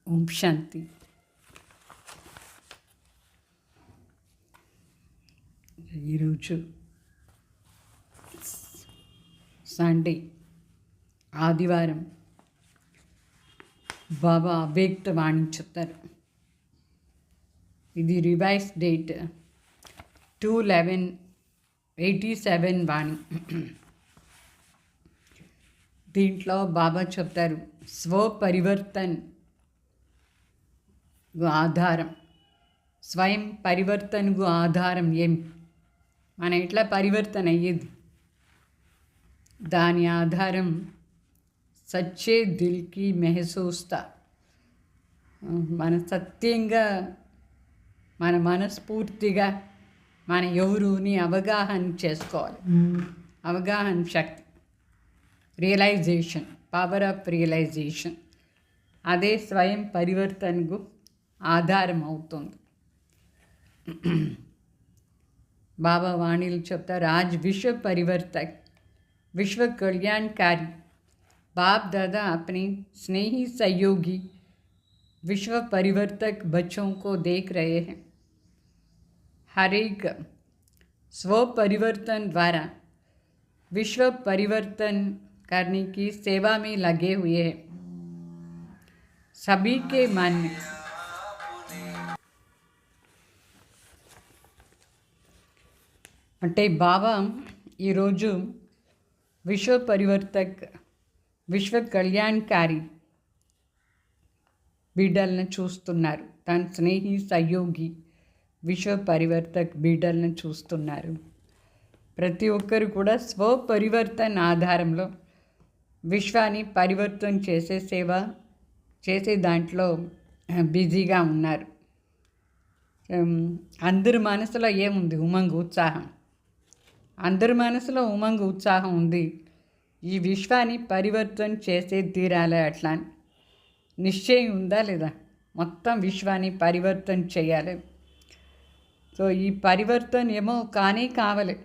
ఓం శాంతి. ఈరోజు సండే, ఆదివారం. బాబా అవ్యక్త వాణి చెప్తారు. ఇది రివైజ్ డేట్ 2/11/87 వాణి. దీంట్లో బాబా చెప్తారు స్వపరివర్తన్ ఆధారం. స్వయం పరివర్తనకు ఆధారం ఏం? మన ఎట్లా పరివర్తన అయ్యేది? దాని ఆధారం సచ్చే దిల్కి మెహసూస్తా. మన సత్యంగా, మన మనస్ఫూర్తిగా మన ఎవరుని అవగాహన చేసుకోవాలి. అవగాహన శక్తి, రియలైజేషన్, పవర్ ఆఫ్ రియలైజేషన్, అదే స్వయం పరివర్తనకు ఆధారం అవుతుంది. बाबा वाणील చెప్తారు, आज विश्व परिवर्तक, विश्व कल्याणकारी बाप दादा अपने स्नेही सहयोगी विश्व परिवर्तक बच्चों को देख रहे हैं. हर एक स्व परिवर्तन द्वारा विश्व परिवर्तन करने की सेवा में लगे हुए हैं. सभी के मन में అంటే బాబా ఈరోజు విశ్వ పరివర్తక్, విశ్వ కళ్యాణకారి బిడ్డలను చూస్తున్నారు. తన స్నేహి సహయోగి విశ్వ పరివర్తక్ బిడ్డలను చూస్తున్నారు. ప్రతి ఒక్కరు కూడా స్వపరివర్తన ఆధారంలో విశ్వాన్ని పరివర్తన చేసే సేవ చేసే దాంట్లో బిజీగా ఉన్నారు. అందరి మనసులో ఏముంది? ఉమంగ్, ఉత్సాహం. అందరి మనసులో ఉమంగ్, ఉత్సాహం ఉంది. ఈ విశ్వాన్ని పరివర్తన చేసే తీరాలి. అట్లా నిశ్చయం ఉందా లేదా? మొత్తం విశ్వాన్ని పరివర్తన చేయాలి. సో ఈ పరివర్తన ఏమో కానీ కావాలి.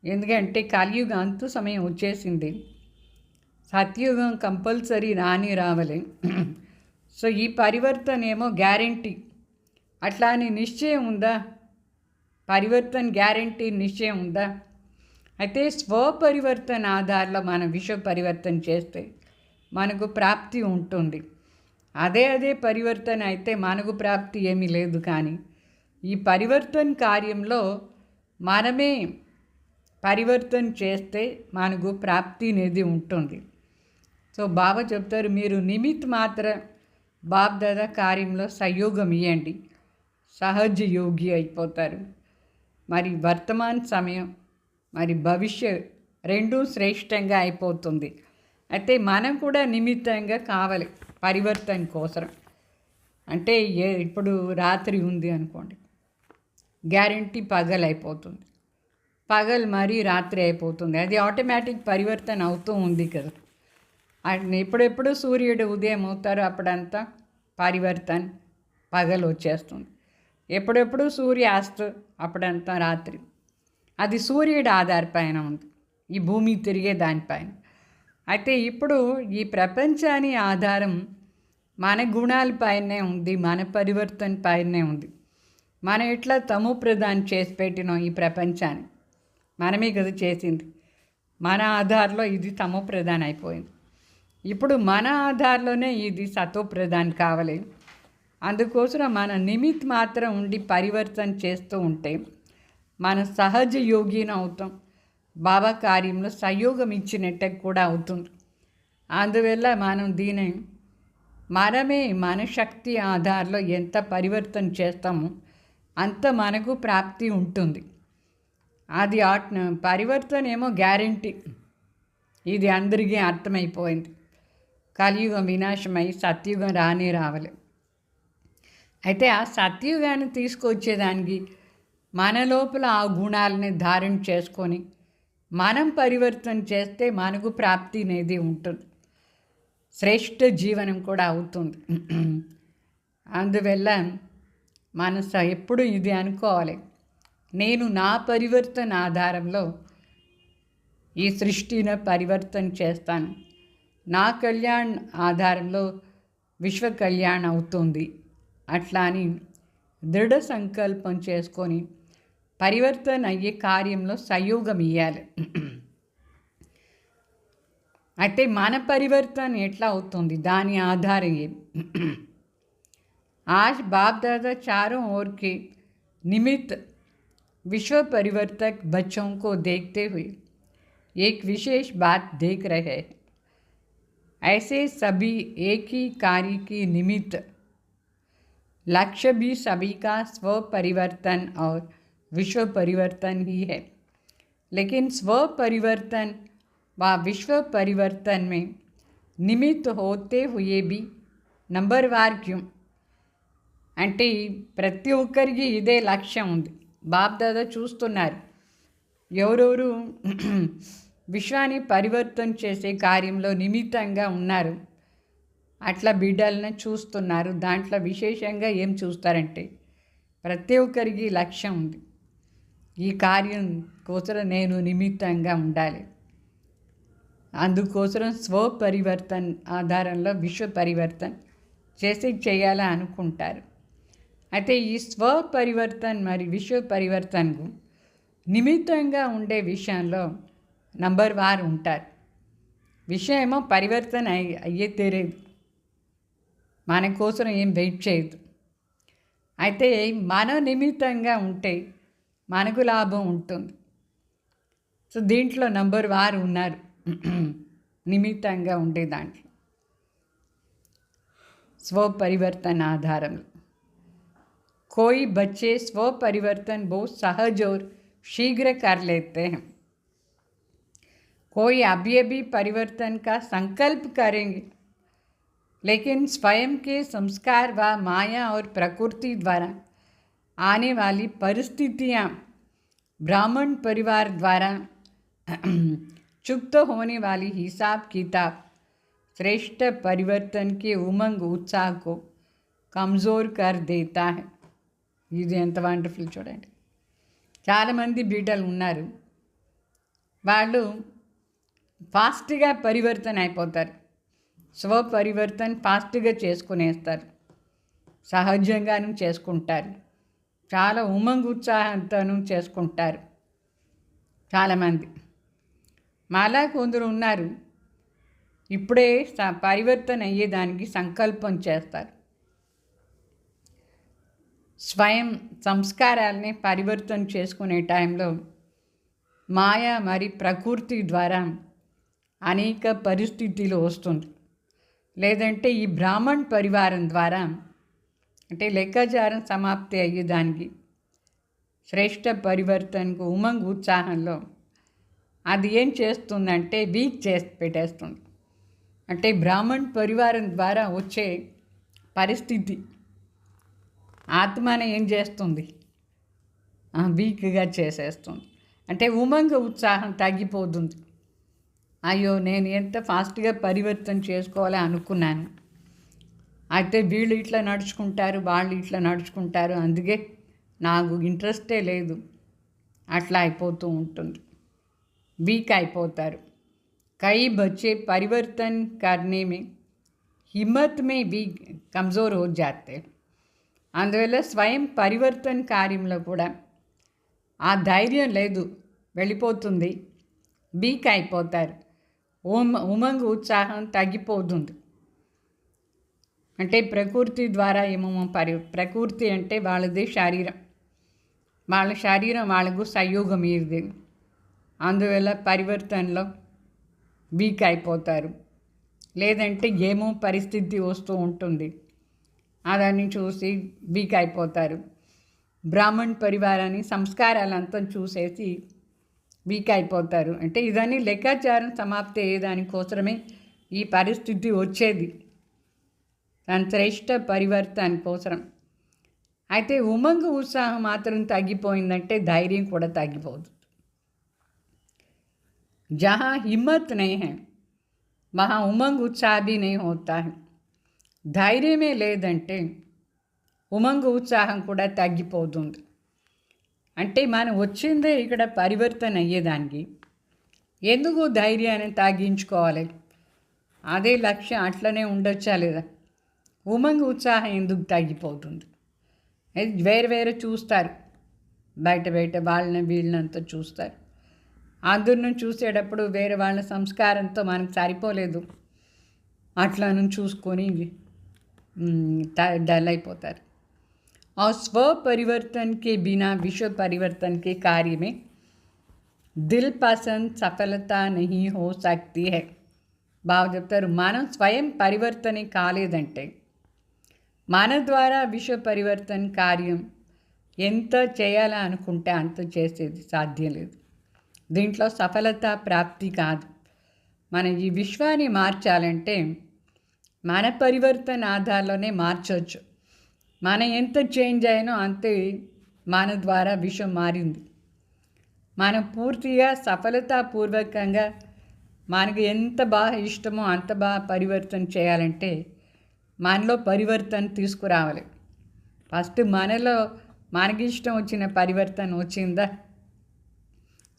ఎందుకంటే కలియుగం అంతు సమయం వచ్చేసింది. సత్యుగం కంపల్సరీ రావాలి. సో ఈ పరివర్తన ఏమో గ్యారంటీ. అట్లా అని నిశ్చయం ఉందా? పరివర్తన గ్యారంటీ నిశ్చయం ఉందా? అయితే స్వపరివర్తన ఆధారంలో మనం విశ్వ పరివర్తన చేస్తే మనకు ప్రాప్తి ఉంటుంది. అదే పరివర్తన అయితే మనకు ప్రాప్తి ఏమీ లేదు. కానీ ఈ పరివర్తన కార్యంలో మనమే పరివర్తన చేస్తే మనకు ప్రాప్తి అనేది ఉంటుంది. సో బాబా చెప్తారు, మీరు నిమిత్ మాత్ర బాప్ దాదా కార్యంలో సహయోగం ఇవ్వండి, సహజ యోగి అయిపోతారు. మరి వర్తమాన సమయం మరి భవిష్యత్ రెండూ శ్రేష్టంగా అయిపోతుంది. అయితే మనం కూడా నిమిత్తంగా కావాలి పరివర్తన కోసం. అంటే ఇప్పుడు రాత్రి ఉంది అనుకోండి, గ్యారంటీ పగలు అయిపోతుంది, పగలు మరీ రాత్రి అయిపోతుంది. అది ఆటోమేటిక్ పరివర్తన అవుతూ ఉంది కదా. ఎప్పుడెప్పుడు సూర్యుడు ఉదయం అవుతారో అప్పుడంతా పరివర్తన పగలు వచ్చేస్తుంది. ఎప్పుడెప్పుడు సూర్యాస్తు అప్పుడంతా రాత్రి. అది సూర్యుడు ఆధారపైన ఉంది, ఈ భూమి తిరిగే దానిపైన. అయితే ఇప్పుడు ఈ ప్రపంచాన్ని ఆధారం మన గుణాలపైనే ఉంది, మన పరివర్తన పైనే ఉంది. మనం ఎట్లా తమో ప్రధానం చేసి పెట్టినాం ఈ ప్రపంచాన్ని, మనమే కదా చేసింది. మన ఆధార్లో ఇది తమో ప్రధానం అయిపోయింది. ఇప్పుడు మన ఆధార్లోనే ఇది సతో ప్రధానం కావాలి. అందుకోసం మన నిమిత్ మాత్రం ఉండి పరివర్తన చేస్తూ ఉంటే మన సహజ యోగిని అవుతాం. బాబా కార్యంలో సహయోగం ఇచ్చినట్టే కూడా అవుతుంది. అందువల్ల మనం దీని మనమే మన శక్తి ఆధారంలో ఎంత పరివర్తన చేస్తామో అంత మనకు ప్రాప్తి ఉంటుంది. అది పరివర్తన ఏమో గ్యారంటీ. ఇది అందరికీ అర్థమైపోయింది. కలియుగం వినాశమై సత్యుగం రావాలి. అయితే ఆ సత్యుగాన్ని తీసుకొచ్చేదానికి మన లోపల ఆ గుణాలని ధారణ చేసుకొని మనం పరివర్తన చేస్తే మనకు ప్రాప్తి అనేది ఉంటుంది, శ్రేష్ఠ జీవనం కూడా అవుతుంది. అందువల్ల మనం ఎప్పుడు ఇది అనుకోవాలి, నేను నా పరివర్తన ఆధారంలో ఈ సృష్టిని పరివర్తన చేస్తాను, నా కళ్యాణ్ ఆధారంలో విశ్వ కళ్యాణ్ అవుతుంది. అట్లా అని దృఢ సంకల్పం చేసుకొని పరివర్తన అయ్యే కార్యంలో సహయోగం ఇవ్వాలి. అయితే మన పరివర్తన ఎట్లా అవుతుంది, దాని ఆధారం ఏం? आज बाप दादा चारों ओर के निमित्त विश्व परिवर्तक बच्चों को देखते हुए एक विशेष बात देख रहे हैं. ऐसे सभी एक ही कार्य की निमित्त लक्ष्य भी सभी का स्व परिवर्तन और विश्व परिवर्तन ही है. लेकिन स्व परिवर्तन व विश्व परिवर्तन में निमित्त होते हुए भी नंबरवार क्यों? అంటే ప్రతి ఒక్కరికి ఇదే లక్ష్యం ఉంది. బాప్దాదా చూస్తున్నారు ఎవరెవరు విశ్వాన్ని పరివర్తన చేసే కార్యంలో నిమిత్తంగా ఉన్నారు, అట్లా బిడ్డలను చూస్తున్నారు. దాంట్లో విశేషంగా ఏం చూస్తారంటే ప్రతి ఒక్కరికి లక్ష్యం ఉంది, ఈ కార్యం కోసం నేను నిమిత్తంగా ఉండాలి. అందుకోసం స్వపరివర్తన ఆధారంలో విశ్వ పరివర్తన చేయాలని అనుకుంటారు. అయితే ఈ స్వపరివర్తన మరి విశ్వ పరివర్తనకు నిమిత్తంగా ఉండే విషయంలో నంబర్ వారు ఉంటారు. విషయం ఏమో పరివర్తన అయ్యే తీరేది, మన కోసం ఏం వెయిట్ చేయదు. అయితే మన నిమిత్తంగా ఉంటే మనకు లాభం ఉంటుంది. సో దీంట్లో నంబర్ వారు ఉన్నారు నిమిత్తంగా ఉండే దాంట్లో స్వపరివర్తన ఆధారంలో. कोई बच्चे स्व परिवर्तन बहुत सहज और शीघ्र कर लेते हैं, कोई अभी परिवर्तन का संकल्प करेंगे, लेकिन स्वयं के संस्कार व माया और प्रकृति द्वारा आने वाली परिस्थितियाँ ब्राह्मण परिवार द्वारा चुप्त होने वाली हिसाब किताब श्रेष्ठ परिवर्तन के उमंग उत्साह को कमज़ोर कर देता है. ఇది ఎంత వండర్ఫుల్ చూడండి. చాలామంది బిడ్డలు ఉన్నారు, వాళ్ళు ఫాస్ట్గా పరివర్తన అయిపోతారు, స్వపరివర్తన ఫాస్ట్గా చేసుకునేస్తారు, సహజంగాను చేసుకుంటారు, చాలా ఉమంగ్ ఉత్సాహంతోనూ చేసుకుంటారు చాలామంది. మాలా కొందరు ఉన్నారు ఇప్పుడే పరివర్తన అయ్యేదానికి సంకల్పం చేస్తారు, స్వయం సంస్కారాలని పరివర్తన చేసుకునే టైంలో మాయా మరి ప్రకృతి ద్వారా అనేక పరిస్థితులు వస్తుంది. లేదంటే ఈ బ్రాహ్మణ్ పరివారం ద్వారా అంటే లెక్కాచారం సమాప్తి అయ్యేదానికి శ్రేష్ఠ పరివర్తనకు ఉమంగ్ ఉత్సాహంలో అది ఏం చేస్తుందంటే వీక్ చేసి పెట్టేస్తుంది. అంటే బ్రాహ్మణ్ పరివారం ద్వారా వచ్చే పరిస్థితి ఆత్మని ఏం చేస్తుంది, వీక్గా చేసేస్తుంది. అంటే ఉమంగ ఉత్సాహం తగ్గిపోతుంది. అయ్యో నేను ఎంత ఫాస్ట్గా పరివర్తన చేసుకోవాలి అనుకున్నాను, అయితే వీళ్ళు ఇట్లా నడుచుకుంటారు, వాళ్ళు ఇట్లా నడుచుకుంటారు, అందుకే నాకు ఇంట్రెస్టే లేదు, అట్లా అయిపోతూ ఉంటుంది. వీక్ అయిపోతారు. कई बच्चे परिवर्तन करने में हिम्मत में भी कमज़ोर हो जाते हैं. అందువల్ల స్వయం పరివర్తన కార్యంలో కూడా ఆ ధైర్యం లేదు, వెళ్ళిపోతుంది, వీక్ అయిపోతారు. ఉమంగ్ ఉత్సాహం తగ్గిపోతుంది. అంటే ప్రకృతి ద్వారా ఏమో ప్రకృతి అంటే వాళ్ళది శరీరం, వాళ్ళ శరీరం వాళ్ళకు సంయోగం ఇది. అందువల్ల పరివర్తనలో వీక్ అయిపోతారు. లేదంటే ఏమో పరిస్థితి వస్తూ ఉంటుంది, అదని చూసి వీక్ అయిపోతారు. బ్రాహ్మణ్ పరివారాన్ని సంస్కారాలంతా చూసేసి వీక్ అయిపోతారు. అంటే ఇదన్నీ లెక్కాచారం సమాప్తి అయ్యేదానికోసమే ఈ పరిస్థితి వచ్చేది, తన శ్రేష్ఠ పరివర్తన కోసం. అయితే ఉమంగ ఉత్సాహం మాత్రం తగ్గిపోయిందంటే ధైర్యం కూడా తగ్గిపోతుంది. जहाँ हिम्मत नहीं है वहाँ उमंग उत्साह भी नहीं होता है. ధైర్యమే లేదంటే ఉమంగ ఉత్సాహం కూడా తగ్గిపోతుంది. అంటే మనం వచ్చిందే ఇక్కడ పరివర్తన అయ్యేదానికి, ఎందుకు ధైర్యాన్ని తగ్గించుకోవాలి? అదే లక్ష్యం అట్లనే ఉండొచ్చా లేదా? ఉమంగ ఉత్సాహం ఎందుకు తగ్గిపోతుంది? వేరు వేరు చూస్తారు, బయట వాళ్ళని వీళ్ళనంతా చూస్తారు. అందరిని చూసేటప్పుడు వేరే వాళ్ళ సంస్కారంతో మనకు సరిపోలేదు, అట్లను చూసుకొని डल అయిపోతారు. और स्व परिवर्तन के बिना विश्व परिवर्तन के कार्य में दिल पसंद सफलता नहीं हो सकती है. బాగా చెప్తారు. మనం స్వయం పరివర్తన కాలేదంటే మన ద్వారా విశ్వ పరివర్తన కార్యం ఎంత చేయాలని అనుకుంటే అంత చేసేది సాధ్యం లేదు. దీంట్లో సఫలత ప్రాప్తి కాదు. మన ఈ విశ్వాన్ని మార్చాలంటే మన పరివర్తన ఆధారంలోనే మార్చవచ్చు. మనం ఎంత చేంజ్ అయినో అంతే మన ద్వారా విశ్వం మారింది. మనం పూర్తిగా సఫలతాపూర్వకంగా మనకు ఎంత బాగా ఇష్టమో అంత బాగా పరివర్తన చేయాలంటే మనలో పరివర్తన తీసుకురావాలి. ఫస్ట్ మనలో మనకి ఇష్టం వచ్చిన పరివర్తన వచ్చిందా,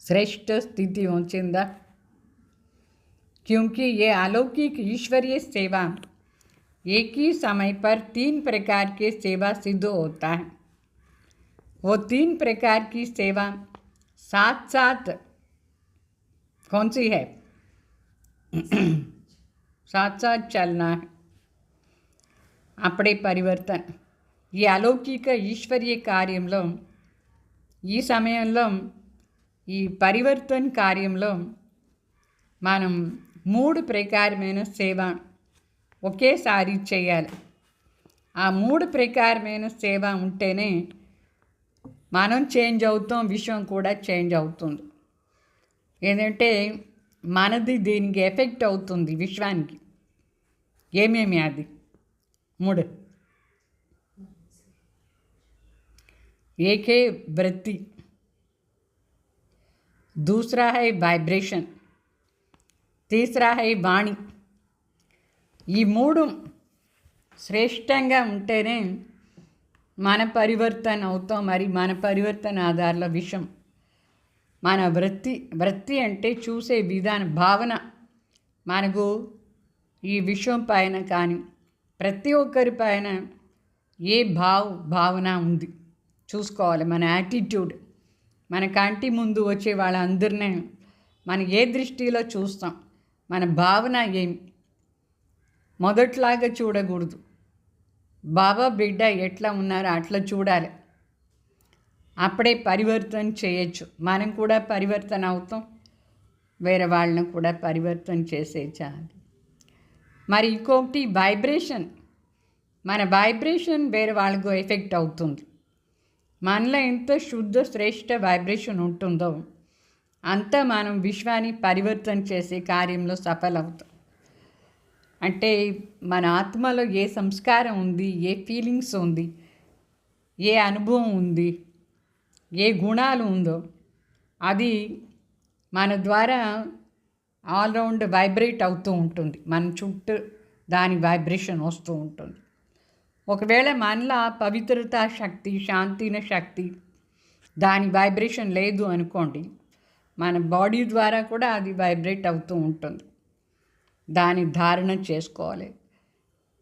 श्रेष्ठ स्थिति पहुँचेंदा. क्योंकि ये अलौकिक ईश्वरीय सेवा एक ही समय पर 3 प्रकार के सेवा सिद्ध होता है. वो 3 प्रकार की सेवा साथ साथ कौन सी है? साथ साथ चलना है. अपने परिवर्तन ఈ అలౌకిక ఈశ్వరీయ కార్యంలో ఈ సమయంలో ఈ పరివర్తన కార్యంలో మనం 3 ప్రకారమైన సేవ ఒకేసారి చేయాలి. ఆ 3 ప్రకారమైన సేవ ఉంటేనే మనం చేంజ్ అవుతాం, విశ్వం కూడా చేంజ్ అవుతుంది. ఏంటంటే మనది దీనికి ఎఫెక్ట్ అవుతుంది విశ్వానికి. ఏమేమి అది? 3. एक है वृत्ति, दूसरा है वाइब्रेशन, तीसरा है वाणी. ఈ 3 శ్రేష్టంగా ఉంటేనే మన పరివర్తన అవుతాం. మరి మన పరివర్తన ఆధారంలో విషయం మన వృత్తి అంటే చూసే విధానం, భావన. మనకు ఈ విషయం పైన కానీ ప్రతి ఒక్కరి పైన ఏ భావన ఉంది చూసుకోవాలి. మన యాటిట్యూడ్, మన కంటి ముందు వచ్చే వాళ్ళందరినీ మనం ఏ దృష్టిలో చూస్తాం, మన భావన ఏమి, మొదట్లాగా చూడకూడదు. బాబా బిడ్డ ఎట్లా ఉన్నారో అట్లా చూడాలి. అప్పుడే పరివర్తన చేయొచ్చు. మనం కూడా పరివర్తన అవుతాం, వేరే వాళ్ళని కూడా పరివర్తన చేసేయాలి. మరి ఇంకొకటి వైబ్రేషన్. మన వైబ్రేషన్ వేరే వాళ్ళకు ఎఫెక్ట్ అవుతుంది. మనలో ఎంత శుద్ధ శ్రేష్ఠ వైబ్రేషన్ ఉంటుందో అంతా మనం విశ్వాన్ని పరివర్తన చేసే కార్యంలో సఫలవుతాం. అంటే మన ఆత్మలో ఏ సంస్కారం ఉంది, ఏ ఫీలింగ్స్ ఉంది, ఏ అనుభవం ఉంది, ఏ గుణాలు ఉందో అది మన ద్వారా ఆల్రౌండ్ వైబ్రేట్ అవుతూ ఉంటుంది. మన చుట్టూ దాని వైబ్రేషన్ వస్తూ ఉంటుంది. ఒకవేళ మనలో పవిత్రత శక్తి, శాంతిన శక్తి, దాని వైబ్రేషన్ లేదు అనుకోండి, మన బాడీ ద్వారా కూడా అది వైబ్రేట్ అవుతూ ఉంటుంది. దాని ధారణ చేసుకోవాలి.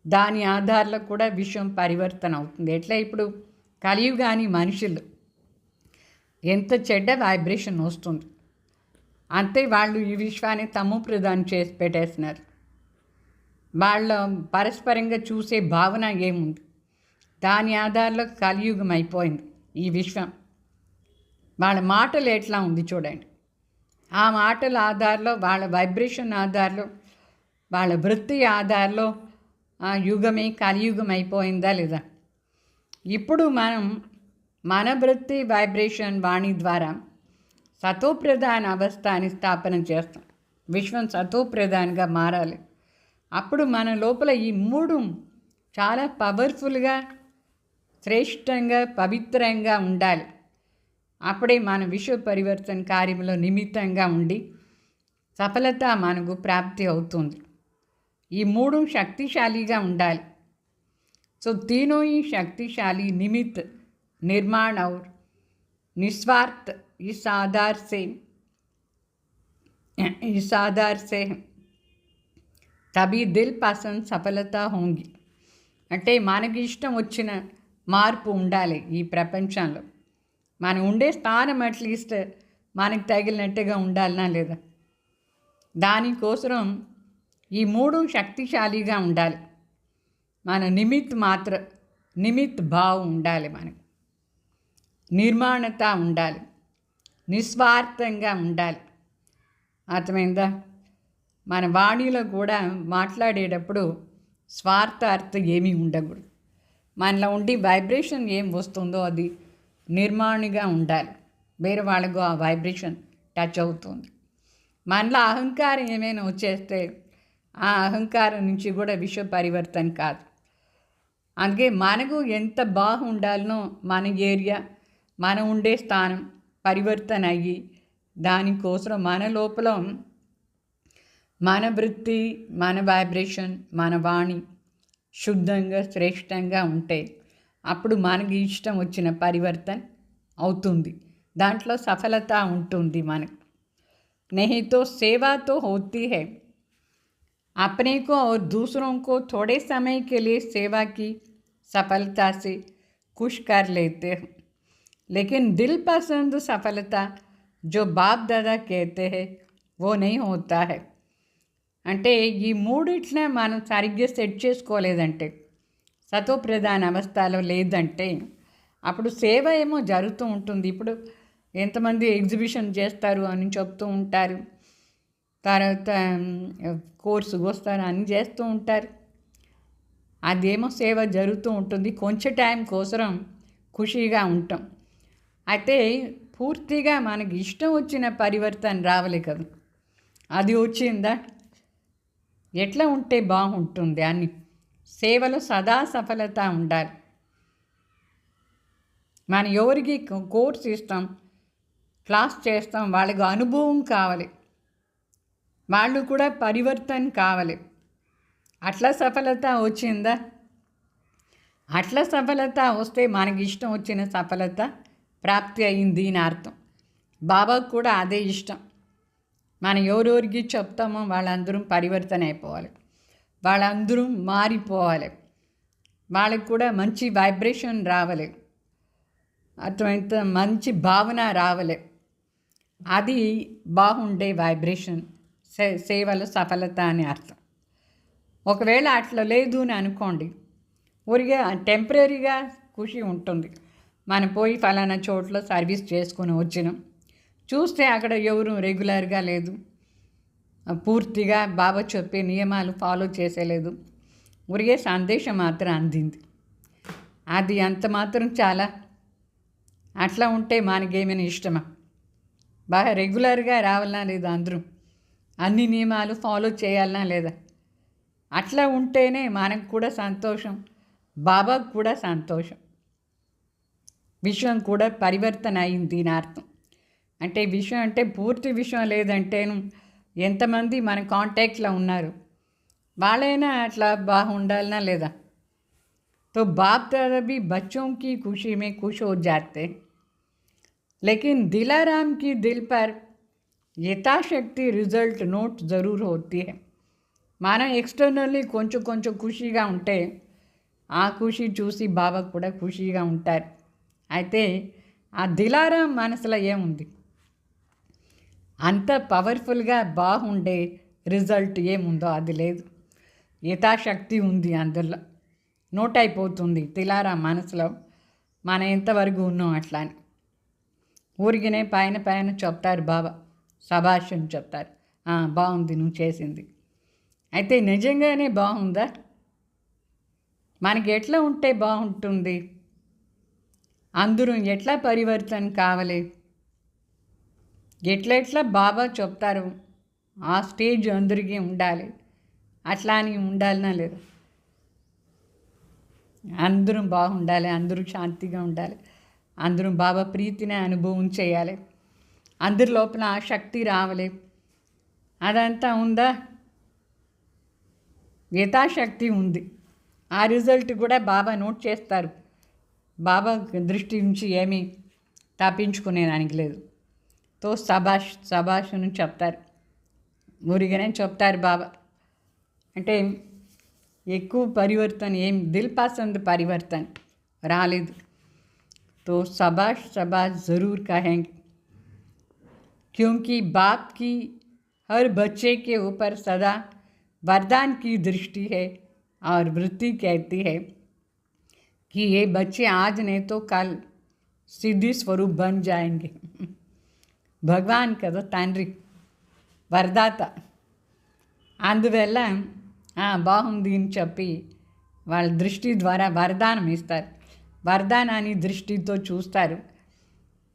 దాని ఆధారంలో కూడా విశ్వం పరివర్తన అవుతుంది. ఎట్లా ఇప్పుడు కలియుగాని మనుషులు ఎంత చెడ్డ వైబ్రేషన్ వస్తుంది, అంతే వాళ్ళు ఈ విశ్వాన్ని తమ్ము ప్రదానం చేసి పెట్టేస్తున్నారు. వాళ్ళ పరస్పరంగా చూసే భావన ఏముంది, దాని ఆధారంలో కలియుగం అయిపోయింది ఈ విశ్వం. వాళ్ళ మాటలు ఎట్లా ఉంది చూడండి. ఆ మాటల ఆధారంలో, వాళ్ళ వైబ్రేషన్ ఆధారంలో, వాళ్ళ వృత్తి ఆధారంలో ఆ యుగమే కలియుగం అయిపోయిందా లేదా. ఇప్పుడు మనం మన వృత్తి వైబ్రేషన్ వాణి ద్వారా సతోప్రధాన అవస్థని స్థాపన చేస్తాం. విశ్వం సతోప్రధాన్గా మారాలి. అప్పుడు మన లోపల ఈ మూడు చాలా పవర్ఫుల్గా, శ్రేష్టంగా, పవిత్రంగా ఉండాలి. అప్పుడే మన విశ్వ పరివర్తన కార్యంలో నిమిత్తంగా ఉండి సఫలత మనకు ప్రాప్తి అవుతుంది. ఈ మూడు శక్తిశాలిగా ఉండాలి. సో तीनों ही शक्तिशाली निमित्त निर्माण और निस्वार्थ इस आधार से तभी दिल पसंद सफलता होंगी. అంటే మనకి ఇష్టం వచ్చిన మార్పు ఉండాలి ఈ ప్రపంచంలో. మనం ఉండే స్థానం అట్లీస్ట్ మనకు తగిలినట్టుగా ఉండాలనా లేదా. దానికోసం ఈ మూడు శక్తిశాలిగా ఉండాలి. మన నిమిత్ భావం ఉండాలి, మనకు నిర్మాణత ఉండాలి, నిస్వార్థంగా ఉండాలి. అర్థమైందా. మన వాణిలో కూడా మాట్లాడేటప్పుడు స్వార్థార్థం ఏమీ ఉండకూడదు. మనలో ఉండి వైబ్రేషన్ ఏం వస్తుందో అది నిర్మాణిగా ఉండాలి. వేరే వాళ్ళకు ఆ వైబ్రేషన్ టచ్ అవుతుంది. మనలో అహంకారం ఏమైనా వచ్చేస్తే ఆ అహంకారం నుంచి కూడా విశ్వ పరివర్తన కాదు. అందుకే మనకు ఎంత బాగుండాలనో మన ఏరియా, మనం ఉండే స్థానం పరివర్తన అయ్యి దానికోసం మన లోపల మన వృత్తి, మన వైబ్రేషన్, మన వాణి శుద్ధంగా శ్రేష్టంగా ఉంటే అప్పుడు మనకి ఇష్టం వచ్చిన పరివర్తన అవుతుంది. దాంట్లో సఫలత ఉంటుంది మనకు. नहीं तो सेवा तो होती है. अपने को और दूसरों को थोड़े समय के लिए सेवा की सफलता से खुश कर लेते हैं, लेकिन दिल पसंद सफलता जो बाप दादा कहते हैं वो नहीं होता है. అంటే ఈ మూడిట్లా మనం సరిగ్గా సెట్ చేసుకోలేదంటే, సతోప్రధాన అవస్థలో లేదంటే అప్పుడు సేవ ఏమో జరుగుతూ ఉంటుంది. ఇప్పుడు ఎంతమంది ఎగ్జిబిషన్ చేస్తారు అని చెప్తూ ఉంటారు, తర్వాత కోర్సుకు వస్తారు అని చేస్తూ ఉంటారు. అదేమో సేవ జరుగుతూ ఉంటుంది. కొంచెం టైం కోసం ఖుషీగా ఉంటాం. అయితే పూర్తిగా మనకి ఇష్టం వచ్చిన పరివర్తన రావాలి కదా. అది వచ్చిందా, ఎట్లా ఉంటే బాగుంటుంది అని సేవలో సదా సఫలత ఉండాలి. మనం ఎవరికి కోర్స్ ఇస్తాం, క్లాస్ చేస్తాం, వాళ్ళకి అనుభవం కావాలి, వాళ్ళు కూడా పరివర్తన కావాలి. అట్లా సఫలత వచ్చిందా, అట్లా సఫలత వస్తే మనకి ఇష్టం వచ్చిన సఫలత ప్రాప్తి అయింది అని అర్థం. బాబాకు కూడా అదే ఇష్టం. మనం ఎవరెవరికి చెప్తామో వాళ్ళందరూ పరివర్తన అయిపోవాలి, వాళ్ళందరూ మారిపోవాలి, వాళ్ళకి కూడా మంచి వైబ్రేషన్ రావాలి, అటువంటి మంచి భావన రావాలి. అది బాగుండే వైబ్రేషన్, సేవలో సఫలత అని అర్థం. ఒకవేళ అట్లా లేదు అని అనుకోండి, ఊరిగా టెంపరీగా ఖుషి ఉంటుంది. మనం పోయి ఫలానా చోట్ల సర్వీస్ చేసుకొని వచ్చినాం, చూస్తే అక్కడ ఎవరు రెగ్యులర్గా లేదు, పూర్తిగా బాబా చెప్పే నియమాలు ఫాలో చేసేలేదు, ఊరిగే సందేశం మాత్రం అందింది. అది అంత మాత్రం చాలా. అట్లా ఉంటే మనకేమైనా ఇష్టమా? బాగా రెగ్యులర్గా రావాలన్నా లేదా, అందరూ అన్ని నియమాలు ఫాలో చేయాలన్నా లేదా. అట్లా ఉంటేనే మనకు కూడా సంతోషం, బాబాకు కూడా సంతోషం. విశ్వం కూడా పరివర్తన అయింది దీని అర్థం. అంటే విషయం అంటే పూర్తి విషయం లేదంటేను ఎంతమంది మన కాంటాక్ట్లో ఉన్నారు, వాళ్ళైనా అట్లా బాగుండాలనా లేదా. तो बाप दादा भी बच्चों की खुशी में खुश हो जाते हैं, लेकिन दिलाराम की दिल पर यथाशक्ति रिजल्ट नोट ज़रूर होती है. మనం ఎక్స్టర్నల్లీ కొంచెం కొంచెం ఖుషీగా ఉంటే ఆ ఖుషి చూసి బాబా కూడా ఖుషీగా ఉంటారు. అయితే ఆ దిలారాం మనసులో ఏముంది, అంత పవర్ఫుల్గా బాగుండే రిజల్ట్ ఏముందో అది లేదు. యథాశక్తి ఉంది అందులో, నోట్ అయిపోతుంది తిలారాం మనసులో మనం ఎంతవరకు ఉన్నాం అట్లా అని. ఊరికినే పైన పైన చెప్తారు బాబా, శభాష్ అని చెప్తారు, బాగుంది నువ్వు చేసింది. అయితే నిజంగానే బాగుందా? మనకి ఎట్లా ఉంటే బాగుంటుంది? అందరూ ఎట్లా పరివర్తన కావాలి, ఎట్లా బాబా చెప్తారు ఆ స్టేజ్ అందరికీ ఉండాలి, అట్లా అని ఉండాలనా లేదు. అందరం బాగుండాలి, అందరూ శాంతిగా ఉండాలి, అందరం బాబా ప్రీతిని అనుభవం చేయాలి, అందరి లోపల ఆ శక్తి రావాలి. అదంతా ఉందా? యథాశక్తి ఉంది. ఆ రిజల్ట్ కూడా బాబా నోట్ చేస్తారు. బాబా దృష్టి నుంచి ఏమీ తప్పించుకునేదానికి లేదు. తో శభాష్ శభాష్ అని చెప్తారు, ఊరిగానే చెప్తారు బాబా. అంటే ఎక్కువ పరివర్తన ఏం దిల్ పసంద్ పరివర్తన రాలేదు. तो शबाश शबाश ज़रूर कहेंगे, क्योंकि बाप की हर बच्चे के ऊपर सदा वरदान की दृष्टि है और वृत्ति कहती है कि ये बच्चे आज नहीं तो कल सिद्धि स्वरूप बन जाएंगे. भगवान కదా తండ్రి వరదాత, అందువల్ల బాగుంది అని చెప్పి వాళ్ళ దృష్టి ద్వారా వరదానం ఇస్తారు. వరదానాన్ని దృష్టితో చూస్తారు.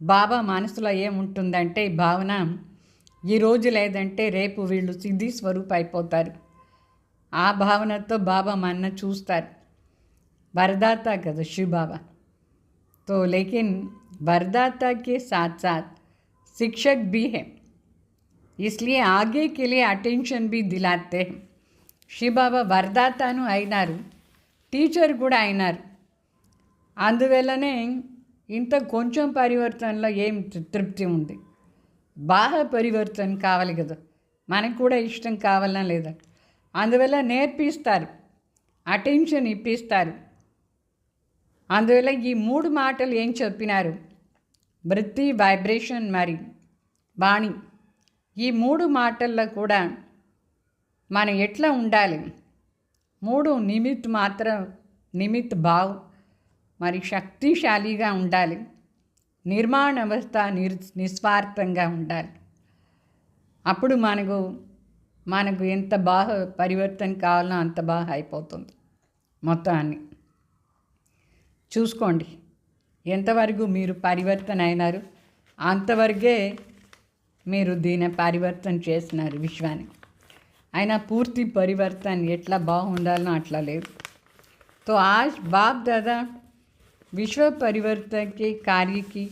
బాబా మనసులో ఏముంటుందంటే భావన, ఈరోజు లేదంటే రేపు వీళ్ళు సిద్ధి స్వరూప అయిపోతారు. ఆ భావనతో బాబా మన చూస్తారు. वरदाता కదా शिव बाबा. तो लेकिन वरदाता के साथ साथ शिक्षक भी है, इसलिए आगे के लिए अटेंशन भी दिलाते हैं. शिव बाबा वरदातानु అయినారు, టీచర్ కూడా అయినారు. అందువల్లనే ఇంత కొంచెం పరివర్తనలో ఏం తృప్తి ఉంది. బాహ్య పరివర్తన కావాలి కదా, మనకు కూడా ఇష్టం కావాలన్నా లేదా. అందువల్ల నేర్పిస్తారు, అటెన్షన్ ఇప్పిస్తారు. అందువల్ల ఈ 3 మాటలు ఏం చెప్పినారు, వృత్తి, వైబ్రేషన్ మరి వాణి, ఈ 3 మాటల్లో కూడా మనం ఎట్లా ఉండాలి. 3 నిమిత్ భావ్ మరి శక్తిశాలిగా ఉండాలి. నిర్మాణ అవస్థ నిస్వార్థంగా ఉండాలి. అప్పుడు మనకు ఎంత బాగా పరివర్తన కావాలో అంత బాగా అయిపోతుంది. మొత్తం అన్ని చూసుకోండి, ఎంతవరకు మీరు పరివర్తన అయినారు అంతవరకే మీరు దీని పరివర్తన చేసినారు విశ్వాన్ని. అయినా పూర్తి పరివర్తన ఎట్లా బాగుండాలనో అట్లా లేదు. तो आज बाप दादा विश्व परिवर्तक के कार्य की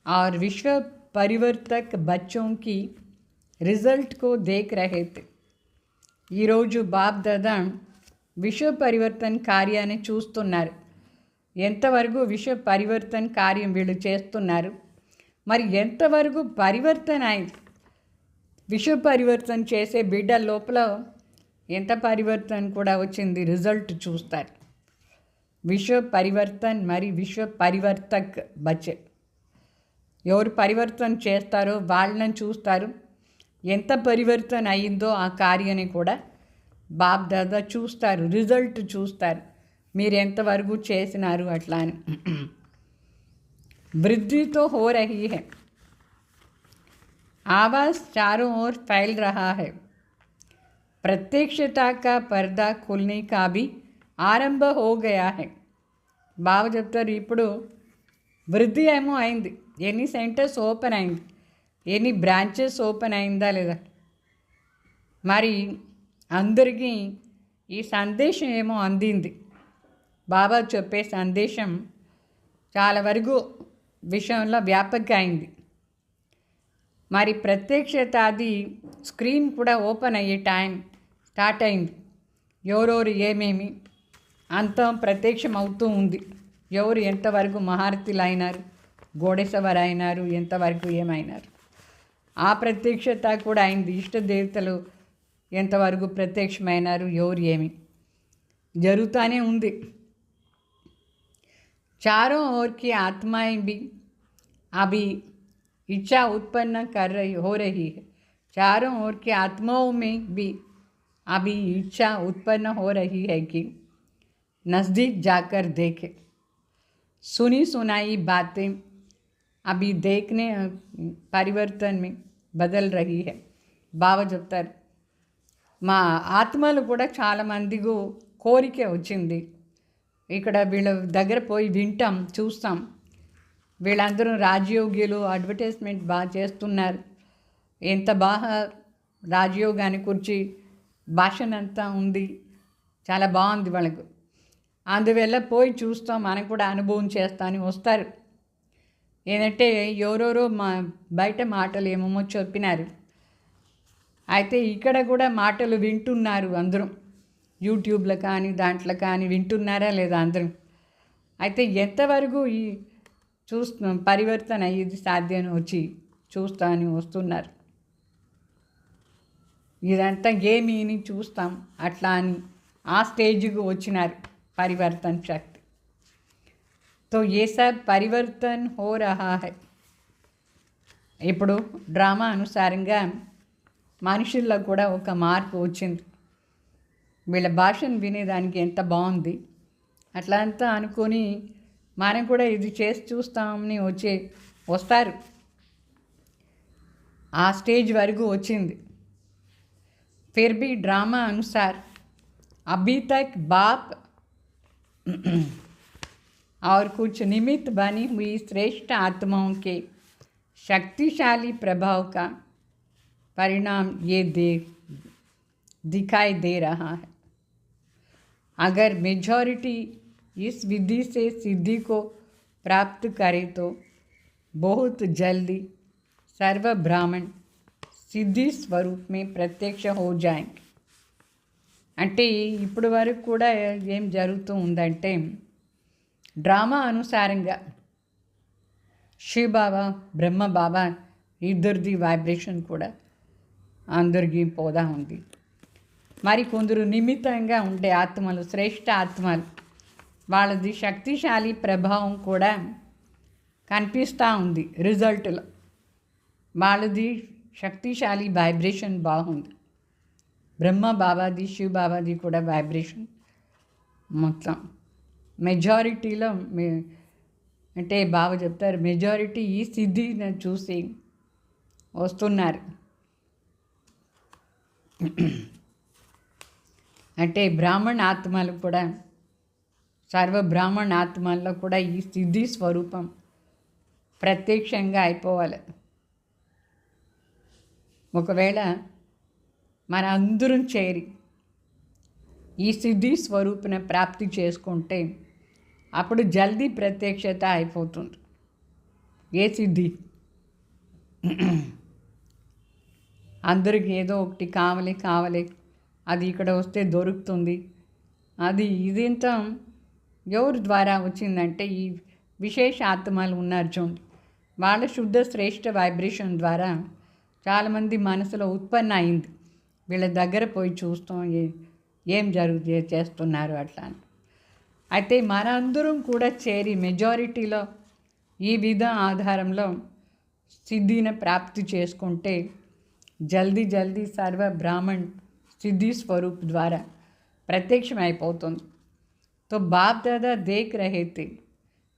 और विश्व परिवर्तक बच्चों की रिजल्ट को देख रहे थे. ఈరోజు బాప్ దాదా విశ్వ పరివర్తన కార్యాన్ని చూస్తున్నారు. ఎంతవరకు విశ్వ పరివర్తన కార్యం వీళ్ళు చేస్తున్నారు, మరి ఎంతవరకు పరివర్తన అయింది. విశ్వ పరివర్తన చేసే బిడ్డల లోపల ఎంత పరివర్తన కూడా వచ్చింది, రిజల్ట్ చూస్తారు. విశ్వ పరివర్తన్ మరి విశ్వ పరివర్తక్ బచ్చే ఎవరు పరివర్తన చేస్తారో వాళ్ళని చూస్తారు. ఎంత పరివర్తన అయిందో ఆ కార్యాన్ని కూడా బాప్ దాదా చూస్తారు, రిజల్ట్ చూస్తారు, మీరు ఎంతవరకు చేసినారు అట్లా అని. वृद्धि तो हो रही है, आवाज़ चारों ओर फैल रहा है, प्रत्यक्षता का पर्दा खुलने का भी ఆరంభ हो गया है. బాగా చెప్తారు, ఇప్పుడు వృద్ధి ఏమో అయింది, ఎన్ని సెంటర్స్ ఓపెన్ అయింది, ఎన్ని బ్రాంచెస్ ఓపెన్ అయిందా లేదా. మరి అందరికీ ఈ సందేశం ఏమో అందింది. బాబా చెప్పే సందేశం చాలా వరకు విషయంలో వ్యాపక అయింది. మరి ప్రత్యక్షత అది స్క్రీన్ కూడా ఓపెన్ అయ్యే టైం స్టార్ట్ అయింది. ఎవరెవరు ఏమేమి అంతం ప్రత్యక్షం అవుతూ ఉంది. ఎవరు ఎంతవరకు మహారథులు అయినారు, గోడెసవారు అయినారు, ఎంతవరకు ఏమైనారు ఆ ప్రత్యక్షత కూడా అయింది. ఇష్టదేవతలు ఎంతవరకు ప్రత్యక్షమైనారు, ఎవరు ఏమి జరుగుతూనే ఉంది. चारों ओर की आत्माएं भी अभी इच्छा उत्पन्न कर रही हो रही है. चारों ओर की आत्माओं में भी अभी इच्छा उत्पन्न हो रही है कि नज़दीक जाकर देखें. सुनी सुनाई बातें अभी देखने परिवर्तन में बदल रही है. బాబా చెప్తారు, మా ఆత్మలు కూడా చాలామందికి కోరిక వచ్చింది. ఇక్కడ వీళ్ళ దగ్గర పోయి వింటాం, చూస్తాం. వీళ్ళందరూ రాజయోగ్యులు, అడ్వర్టైజ్మెంట్ బాగా చేస్తున్నారు. ఎంత బాగా రాజయోగాన్ని గురించి భాషనంతా ఉంది, చాలా బాగుంది వాళ్ళకు. అందువల్ల పోయి చూస్తాం, మనం కూడా అనుభవం చేస్తామని వస్తారు. ఏంటంటే ఎవరెవరో బయట మాటలు ఏమేమో చెప్పినారు. అయితే ఇక్కడ కూడా మాటలు వింటున్నారు అందరూ. యూట్యూబ్లో కానీ దాంట్లో కానీ వింటున్నారా లేదా అందరూ. అయితే ఎంతవరకు ఈ చూస్తున్నాం పరివర్తన ఇది సాధ్యం వచ్చి చూస్తామని వస్తున్నారు. ఇదంతా ఏమీని చూస్తాం అట్లా అని ఆ స్టేజ్కి వచ్చినారు పరివర్తన శక్తి. తో ఏ సబ్ పరివర్తన్ హో రహా హై. ఇప్పుడు డ్రామా అనుసారంగా మనుషుల్లో కూడా ఒక మార్పు వచ్చింది. వీళ్ళ భాషను వినేదానికి ఎంత బాగుంది అట్లా అంతా అనుకొని మనం కూడా ఇది చేసి చూస్తామని వస్తారు. ఆ స్టేజ్ వరకు వచ్చింది. फिर भी ड्रामा अनुसार अभी तक बाप और कुछ निमित्त बनी हुई श्रेष्ठ आत्माओं के शक्तिशाली प्रभाव का परिणाम ये दिखाई दे रहा है. अगर मेजॉरिटी इस विधि से सिद्धि को प्राप्त करे तो बहुत जल्दी सर्व ब्राह्मण సిద్ధి స్వరూప్ మే ప్రత్యక్ష హో జాయింగ్. అంటే ఇప్పుడు వరకు కూడా ఏం జరుగుతూ ఉందంటే డ్రామా అనుసారంగా శివ బాబా బ్రహ్మ బాబా ఇద్దరిది వైబ్రేషన్ కూడా అందరికీ పోదా ఉంది. మరి కొందరు నిమిత్తంగా ఉండే ఆత్మలు, శ్రేష్ఠ ఆత్మలు, వాళ్ళది శక్తిశాలి ప్రభావం కూడా కనిపిస్తూ ఉంది. రిజల్ట్లో వాళ్ళది శక్తిశాలి వైబ్రేషన్ బాగుంది. బ్రహ్మ బాబాది, శివ బాబాది కూడా వైబ్రేషన్ మొత్తం మెజారిటీలో అంటే బాబా చెప్తారు మెజారిటీ ఈ సిద్ధిని చూసి వస్తున్నారు. అంటే బ్రాహ్మణ ఆత్మలు కూడా సర్వ బ్రాహ్మణ ఆత్మల్లో కూడా ఈ సిద్ధి స్వరూపం ప్రత్యక్షంగా అయిపోవాలి. ఒకవేళ మన అందరం చేరి ఈ సిద్ధి స్వరూపుని ప్రాప్తి చేసుకుంటే అప్పుడు జల్దీ ప్రత్యక్షత అయిపోతుంది. ఏ సిద్ధి అందరికి ఏదో ఒకటి కావాలి, అది ఇక్కడ వస్తే దొరుకుతుంది, అది ఇదంతా ఎవరి ద్వారా వచ్చిందంటే ఈ విశేష ఆత్మలు ఉన్నారు చూడండి, వాళ్ళ శుద్ధ శ్రేష్ఠ వైబ్రేషన్ ద్వారా చాలామంది మనసులో ఉత్పన్న అయింది. వీళ్ళ దగ్గర పోయి చూస్తాం ఏం చేస్తున్నారు అట్లా. అయితే మనందరం కూడా చేరి మెజారిటీలో ఈ విధ ఆధారంలో సిద్ధిని ప్రాప్తి చేసుకుంటే జల్దీ సర్వ బ్రాహ్మణ్ సిద్ధి స్వరూప్ ద్వారా ప్రత్యక్షం అయిపోతుంది. तो बाप दादा देख रहे थे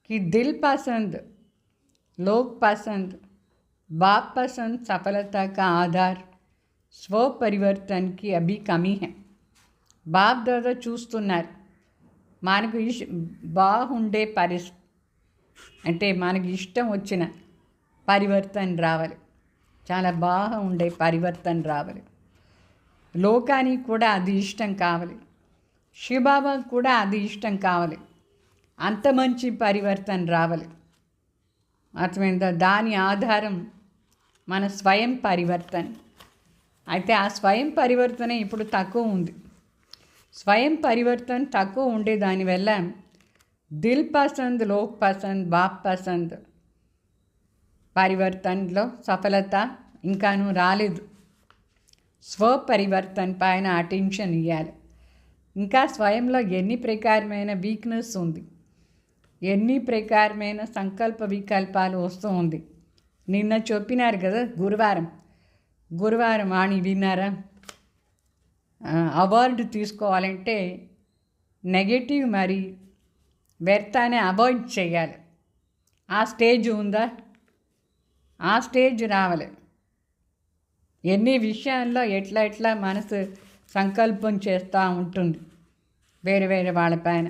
कि दिल पसंद, लोग पसंद, बाप पसंद सफलता का आधार स्व परिवर्तन की अभी कमी है. బాప్ దాదా చూస్తున్నారు మనకు బాగుండే అంటే మనకి ఇష్టం వచ్చిన పరివర్తన రావాలి. చాలా బాగా ఉండే పరివర్తన రావాలి. లోకానికి కూడా అది ఇష్టం కావాలి, శివబాబాకు కూడా అది ఇష్టం కావాలి. అంత మంచి పరివర్తన రావాలి. అర్థమైందా? దాని ఆధారం మన స్వయం పరివర్తన. అయితే ఆ స్వయం పరివర్తన ఇప్పుడు తక్కువ ఉంది. స్వయం పరివర్తన తక్కువ ఉండే దానివల్ల దిల్ పసంద్, లోక్ పసంద్, బాప్ పసంద్ పరివర్తనలో సఫలత ఇంకాను రాలేదు. స్వపరివర్తన పైన అటెన్షన్ ఇవ్వాలి. ఇంకా స్వయంలో ఎన్ని ప్రకారమైన వీక్నెస్ ఉంది, ఎన్ని ప్రకారమైన సంకల్ప వికల్పాలు వస్తూ ఉంది. నిన్న చెప్పినారు కదా, గురువారం వాణి విన్నారా? అవార్డు తీసుకోవాలంటే నెగటివ్ మరి వ్యర్థాన్ని అవాయిడ్ చేయాలి. ఆ స్టేజ్ ఉందా? ఆ స్టేజ్ రావాలి. ఎన్ని విషయాల్లో ఎట్లా మనసు సంకల్పం చేస్తూ ఉంటుంది వేరే వేరే వాళ్ళపైన.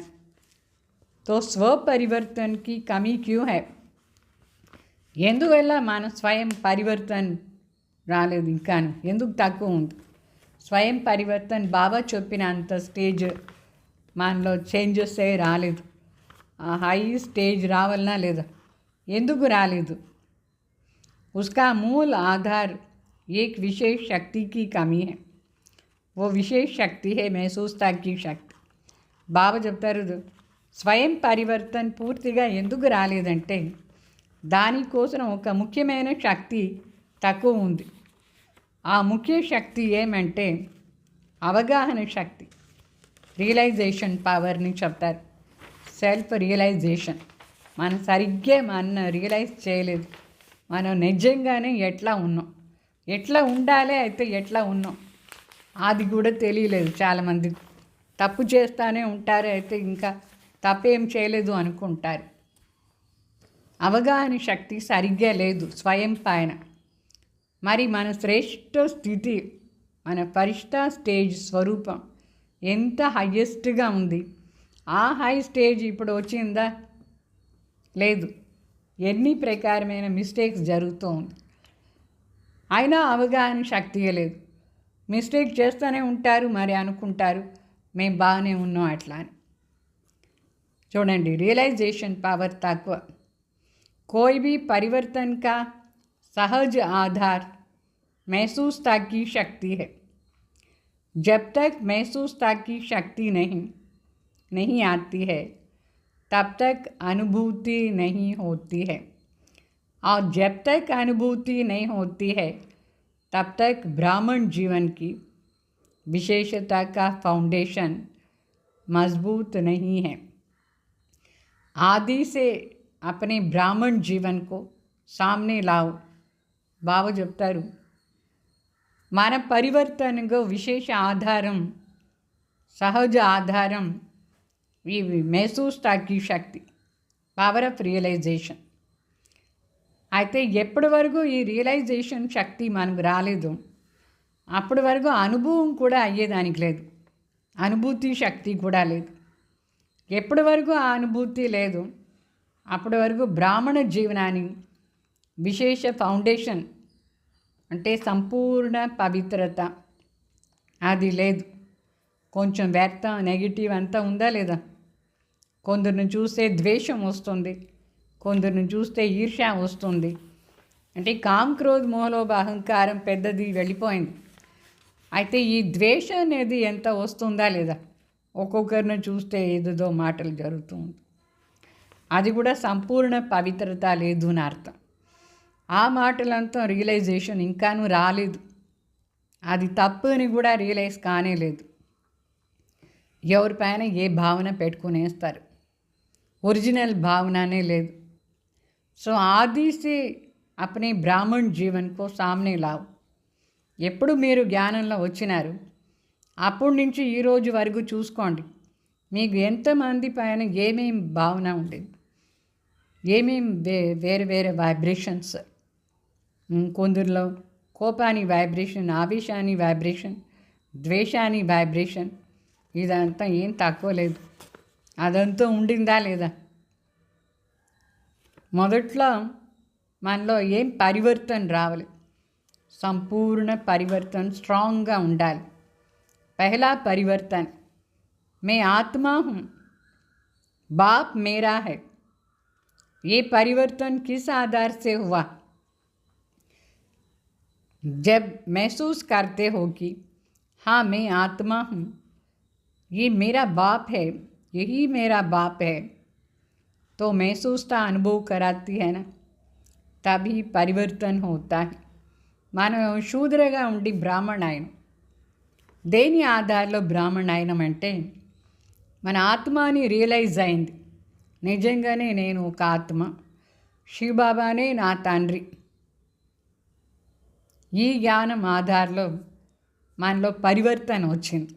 తో స్వపరివర్తనకి కమీ క్యూ హై? ఎందువల్ల మన స్వయం పరివర్తన రాలేదు? ఇంకాను ఎందుకు తక్కువ ఉంది? స్వయం పరివర్తన బాబా చెప్పిన అంత స్టేజ్ మనలో చేంజెస్ రాలేదు. ఆ హై స్టేజ్ రావాలనా లేదా? ఎందుకు రాలేదు? उसका मूल आधार एक विशेष शक्ति की कमी है. वो विशेष शक्ति है महसूसता की शक्ति. బాబా చెప్తారు, స్వయం పరివర్తన పూర్తిగా ఎందుకు రాలేదంటే దానికోసం ఒక ముఖ్యమైన శక్తి తక్కువ ఉంది. ఆ ముఖ్య శక్తి ఏమంటే అవగాహన శక్తి, రియలైజేషన్ పవర్ని చెప్తారు. Self realization. మనం సరిగ్గా రియలైజ్ చేయలేదు. మనం నిజంగానే ఎట్లా ఉన్నాం, ఎట్లా ఉండాలి, అయితే ఎట్లా ఉన్నాం అది కూడా తెలియలేదు. చాలామంది తప్పు చేస్తూనే ఉంటారు, అయితే ఇంకా తప్పేం చేయలేదు అనుకుంటారు. అవగాహన శక్తి సరిగ్గా లేదు స్వయం పైన. మరి మన శ్రేష్ఠ స్థితి, మన పరిష్ట స్టేజ్ స్వరూపం ఎంత హయ్యెస్ట్గా ఉంది. ఆ హై స్టేజ్ ఇప్పుడు వచ్చిందా? లేదు. ఎన్ని ప్రకారమైన మిస్టేక్స్ జరుగుతూ ఉంది, అయినా అవగాహన శక్తిగా లేదు. మిస్టేక్ చేస్తూనే ఉంటారు, మరి అనుకుంటారు మేము బాగానే ఉన్నాం అట్లా అని. చూడండి, రియలైజేషన్ పవర్ తక్కువ. కోई भी परिवर्तन का सहज आधार महसूसता की शक्ति है. जब तक महसूसता की शक्ति नहीं आती है तब तक अनुभूति नहीं होती है, और जब तक अनुभूति नहीं होती है तब तक ब्राह्मण जीवन की विशेषता का फाउंडेशन मजबूत नहीं है. आदि से अपने ब्राह्मण जीवन को सामने लाओ. బాబా చెప్తారు, మన పరివర్తనకు విశేష ఆధారం, సహజ ఆధారం ఈ महसूसता की శక్తి, పవర్ ఆఫ్ రియలైజేషన్. అయితే ఎప్పటి వరకు ఈ రియలైజేషన్ శక్తి మనకు రాలేదు, అప్పటి వరకు అనుభవం కూడా అయ్యేదానికి లేదు, అనుభూతి శక్తి కూడా లేదు. ఎప్పటి వరకు ఆ అనుభూతి లేదు, అప్పటి వరకు బ్రాహ్మణ జీవనాన్ని విశేష ఫౌండేషన్ అంటే సంపూర్ణ పవిత్రత అది లేదు. కొంచెం వ్యర్థం, నెగిటివ్ అంతా ఉందా లేదా? కొందరిని చూస్తే ద్వేషం వస్తుంది, కొందరిని చూస్తే ఈర్ష్య వస్తుంది. అంటే కామ్, క్రోధ్, మోహలోభ, అహంకారం పెద్దది వెళ్ళిపోయింది. అయితే ఈ ద్వేషం అనేది ఎంత వస్తుందా లేదా? ఒక్కొక్కరిని చూస్తే ఏదో మాటలు జరుగుతుంది. అది కూడా సంపూర్ణ పవిత్రత లేదు అని అర్థం. ఆ మాటలంతా రియలైజేషన్ ఇంకాను రాలేదు. అది తప్పు అని కూడా రియలైజ్ కానే లేదు. ఎవరిపైన ఏ భావన పెట్టుకునేస్తారు, ఒరిజినల్ భావననే లేదు. సో ఆది से अपने ब्राह्मण जीवन को सामने लाओ. ఎప్పుడు మీరు జ్ఞానంలో వచ్చినారు అప్పటి నుంచి ఈరోజు వరకు చూసుకోండి, మీకు ఎంతమంది పైన ఏమేమి భావన ఉండేది, ఏమేమి వేరే వేరే వైబ్రేషన్స్. కొందరిలో కోపాని వైబ్రేషన్, ఆవేశాన్ని వైబ్రేషన్, ద్వేషాన్ని వైబ్రేషన్, ఇదంతా ఏం తక్కువ లేదు. అదంతా ఉండిందా లేదా? మొదట్లో మనలో ఏం పరివర్తన రావాలి, संपूर्ण परिवर्तन स्ट्रांगगा ఉండాలి. पहला परिवर्तन, मैं आत्मा हूँ, बाप मेरा है. ये परिवर्तन किस आधार से हुआ? जब महसूस करते हो कि हाँ मैं आत्मा हूँ, ये मेरा बाप है, यही मेरा बाप है, तो महसूस का अनुभव कराती है ना, तभी परिवर्तन होता है. మనం శూద్రగా ఉండి బ్రాహ్మణాయనం. దేని ఆధారంలో బ్రాహ్మణాయనం అంటే మన ఆత్మని రియలైజ్ అయింది. నిజంగానే నేను ఒక ఆత్మ, శివబాబానే నా తండ్రి. ఈ జ్ఞానం ఆధారంలో మనలో పరివర్తన వచ్చింది.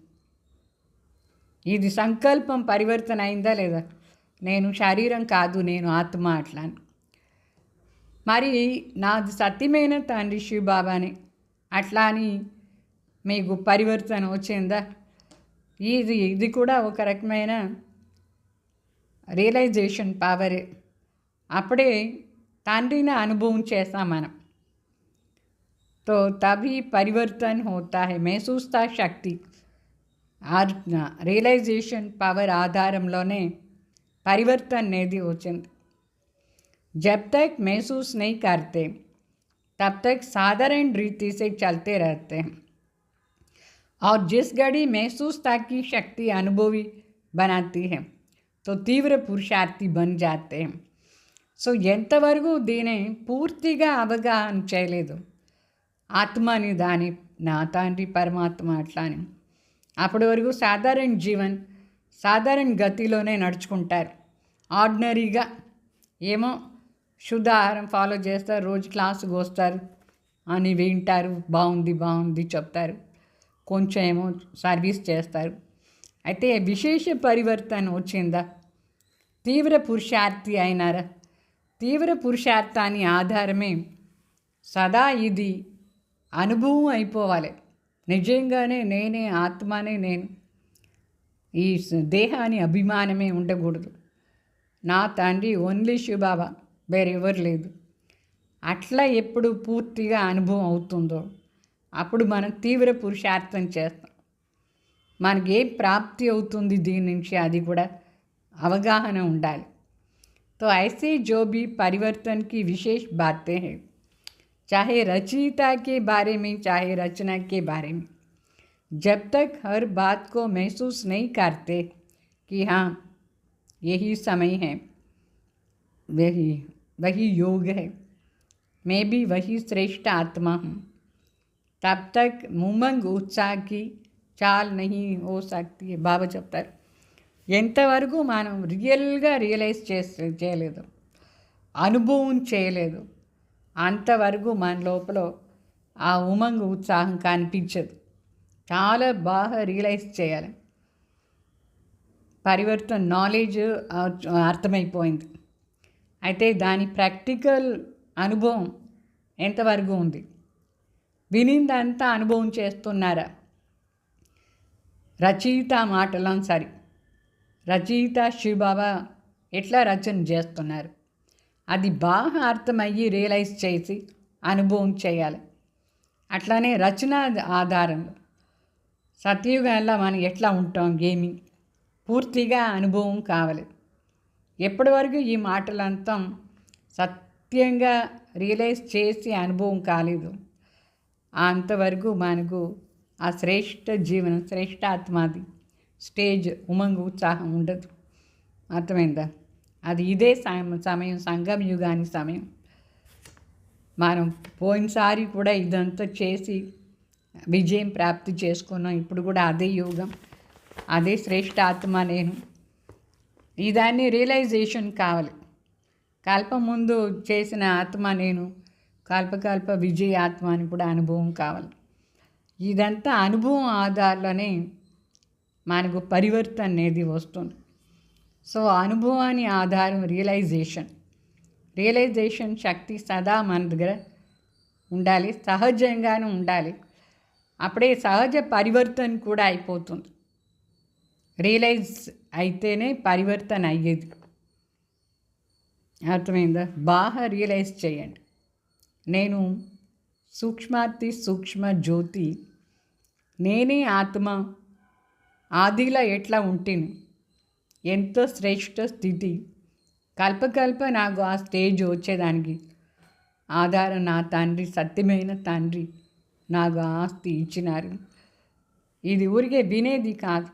ఇది సంకల్పం పరివర్తన అయిందా లేదా? నేను శరీరం కాదు, నేను ఆత్మ అట్లా. మరి నాది సత్యమైన తండ్రి శివబాబానే అట్లా అని మీకు పరివర్తన వచ్చిందా? ఇది కూడా ఒక రకమైన రియలైజేషన్ పవరే. అప్పుడే తండ్రిని అనుభవం చేస్తాం మనం. तो तभी परिवर्तन होता है. महसूस का शक्ति రియలైజేషన్ పవర్ ఆధారంలోనే పరివర్తన అనేది వచ్చింది. जब तक महसूस नहीं करते तब तक साधारण रीति से चलते रहते हैं और जिस घड़ी महसूसता की शक्ति अनुभवी बनाती है तो तीव्र पुरुषार्थी बन जाते हैं. సో ఎంతవరకు దీని పూర్తిగా అవగాహన చేయలేదు ఆత్మని, దాని నా తండ్రి పరమాత్మ అట్లా అని, అప్పటి వరకు సాధారణ జీవన్, సాధారణ గతిలోనే నడుచుకుంటారు. ఆర్డినరీగా ఏమో శుద్ధ ఆహారం ఫాలో చేస్తారు, రోజు క్లాసుకు వస్తారు అని వింటారు, బాగుంది బాగుంది చెప్తారు, కొంచెం ఏమో సర్వీస్ చేస్తారు. అయితే విశేష పరివర్తన వచ్చిందా? తీవ్ర పురుషార్థి అయినారా? తీవ్ర పురుషార్థాన్ని ఆధారమే సదా ఇది అనుభవం అయిపోవాలి. నిజంగానే నేనే ఆత్మనే, నేను ఈ దేహాన్ని అభిమానమే ఉండకూడదు. నా తండ్రి ఓన్లీ శివబాబా, వేరెవరు లేదు. అట్లా ఎప్పుడు పూర్తిగా అనుభవం అవుతుందో అప్పుడు మనం తీవ్ర పురుషార్థం చేస్తాం. మనకి ఏ ప్రాప్తి అవుతుంది దీని నుంచి అది కూడా అవగాహన ఉండాలి. तो ऐसे जो भी परिवर्तन की विशेष बातें हैं, चाहे रचयिता के बारे में चाहे रचना के बारे में, जब तक हर बात को महसूस नहीं करते कि हाँ यही समय है, वही योग है, मैं भी वही श्रेष्ठ आत्मा हूँ, तब तक उमंग उत्साह की चाल नहीं हो सकती है. बाबा చెప్తారు, ఎంతవరకు మనం రియల్గా రియలైజ్ చేయలేదు, అనుభవం చేయలేదు, అంతవరకు మన లోపల ఆ ఉమంగ ఉత్సాహం కనిపించదు. చాలా బాగా రియలైజ్ చేయాలి. పరివర్తన నాలెడ్జ్ అర్థమైపోయింది. అయితే దాని ప్రాక్టికల్ అనుభవం ఎంతవరకు ఉంది? వినిందంతా అనుభవం చేస్తున్నారా? రచయిత మాటలను సరి, రచయిత శివబాబా ఎట్లా రచన చేస్తున్నారు అది బాగా అర్థమయ్యి రియలైజ్ చేసి అనుభవం చేయాలి. అట్లానే రచన ఆధారంలో సత్యయుగంలో మనం ఎట్లా ఉంటాం, ఏమి పూర్తిగా అనుభవం కావాలి. ఎప్పటి వరకు ఈ మాటలంతా సత్యంగా రియలైజ్ చేసి అనుభవం కాలేదు అంతవరకు మనకు ఆ శ్రేష్ఠ జీవనం, శ్రేష్ఠ ఆత్మాది స్టేజ్ ఉమంగ ఉత్సాహం ఉండదు. అర్థమైందా? అది ఇదే సమయం, సంగమ యుగాని సమయం. మనం పోయినసారి కూడా ఇదంతా చేసి విజయం ప్రాప్తి చేసుకున్నాం. ఇప్పుడు కూడా అదే యోగం, అదే శ్రేష్ఠ ఆత్మ నేను. ఇదాన్ని రియలైజేషన్ కావాలి. కల్పం ముందు చేసిన ఆత్మ నేను, కల్పకల్ప విజయ ఆత్మ అని కూడా అనుభవం కావాలి. ఇదంతా అనుభవం ఆధారంలోనే మనకు పరివర్తన అనేది వస్తుంది. సో అనుభవాన్ని ఆధారం రియలైజేషన్ శక్తి సదా మన దగ్గర ఉండాలి, సహజంగానే ఉండాలి. అప్పుడే సహజ పరివర్తన కూడా అయిపోతుంది. రియలైజ్ అయితేనే పరివర్తన అయ్యేది. అర్థమైందా? బాగా రియలైజ్ చేయండి. నేను సూక్ష్మాతి సూక్ష్మ జ్యోతి నేనే ఆత్మ ఆదిలా ఎట్లా ఉంటేను ఎంతో శ్రేష్ఠ స్థితి కల్పకల్ప నాకు ఆ స్టేజ్ వచ్చేదానికి ఆధారం నా తండ్రి, సత్యమైన తండ్రి నాకు ఆస్తి ఇచ్చినారు. ఇది ఊరికే వినేది కాదు,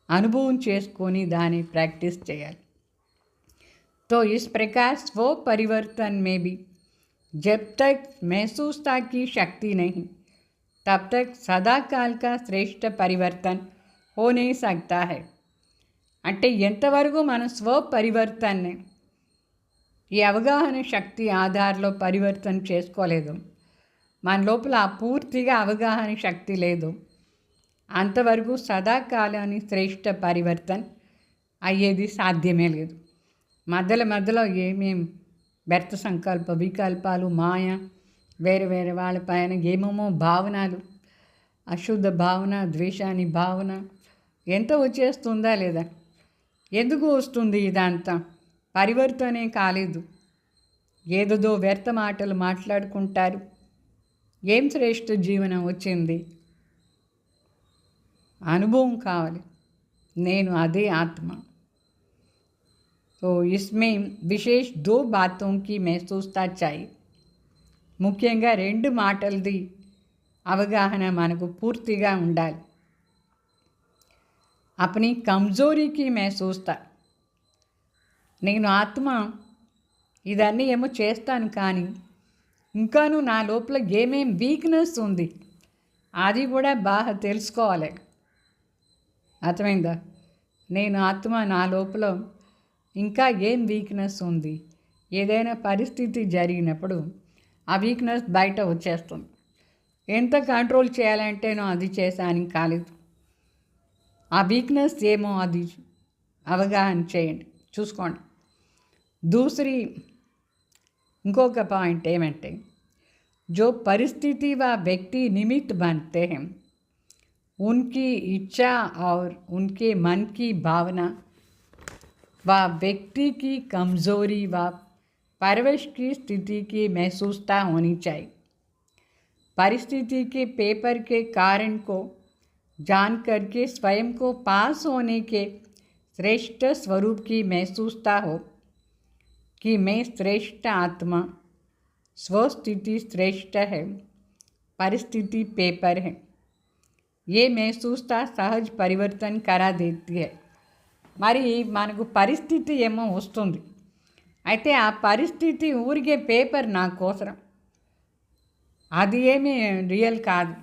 అనుభవం చేసుకొని దాన్ని प्रैक्टिस చేయాలి. तो इस प्रकार स्व परिवर्तन में भी जब तक महसूस था कि शक्ति नहीं, तब तक सदाकाल का श्रेष्ठ परिवर्तन हो नहीं सकता है. అంటే ఎంతవరకు మన స్వపరివర్తనని ఈ అవగాహన శక్తి ఆధారంలో పరివర్తన చేసుకోలేదు, మన లోపల పూర్తిగా అవగాహన శక్తి లేదు, అంతవరకు సదాకాలాన్ని శ్రేష్ఠ పరివర్తన అయ్యేది సాధ్యమే లేదు. మధ్యలో ఏమేం వ్యర్థ సంకల్ప వికల్పాలు, మాయ, వేరే వేరే వాళ్ళపైన ఏమేమో భావనలు, అశుద్ధ భావన, ద్వేషాన్ని భావన ఎంత వచ్చేస్తుందా లేదా? ఎందుకు వస్తుంది ఇదంతా? పరివర్తనే కాలేదు. ఏదో వ్యర్థ మాటలు మాట్లాడుకుంటారు. ఏం శ్రేష్ఠ జీవనం వచ్చింది? అనుభవం కావాలి. నేను అదే ఆత్మ. तो इसमें विशेष 2 बातों की महसूसता चाहिए. ముఖ్యంగా 2 మాటలది అవగాహన మనకు పూర్తిగా ఉండాలి. अपनी कमजोरी की महसूसता, నేను ఆత్మ ఇదన్నీ ఏమో చేస్తాను, కానీ ఇంకాను నా లోపల ఏమేం వీక్నెస్ ఉంది అది కూడా బాగా తెలుసుకోవాలి. అర్థమైందా? నేను ఆత్మ, నా లోపల ఇంకా ఏం వీక్నెస్ ఉంది. ఏదైనా పరిస్థితి జరిగినప్పుడు ఆ వీక్నెస్ బయట వచ్చేస్తుంది. ఎంత కంట్రోల్ చేయాలంటేనో అది చేశాను కాలేదు. ఆ వీక్నెస్ ఏమో అది అవగాహన చేయండి, చూసుకోండి. दूसरी ఇంకొక పాయింట్ ఏమంటే, जो परिस्थिति व व्यक्ति निमित्त बनते हैं उनकी इच्छा और उनके मन की भावना व व्यक्ति की कमज़ोरी व परवश की स्थिति की महसूसता होनी चाहिए. परिस्थिति के पेपर के कारण को जान करके स्वयं को पास होने के श्रेष्ठ स्वरूप की महसूसता हो कि मैं श्रेष्ठ आत्मा, स्वस्थिति श्रेष्ठ है, परिस्थिति पेपर है. ये महसूसता सहज परिवर्तन करा देती है. మరి మనకు పరిస్థితి ఏమో వస్తుంది, అయితే ఆ పరిస్థితి ఊరికే పేపర్ నా కోసరం, అది ఏమీ రియల్ కాదు.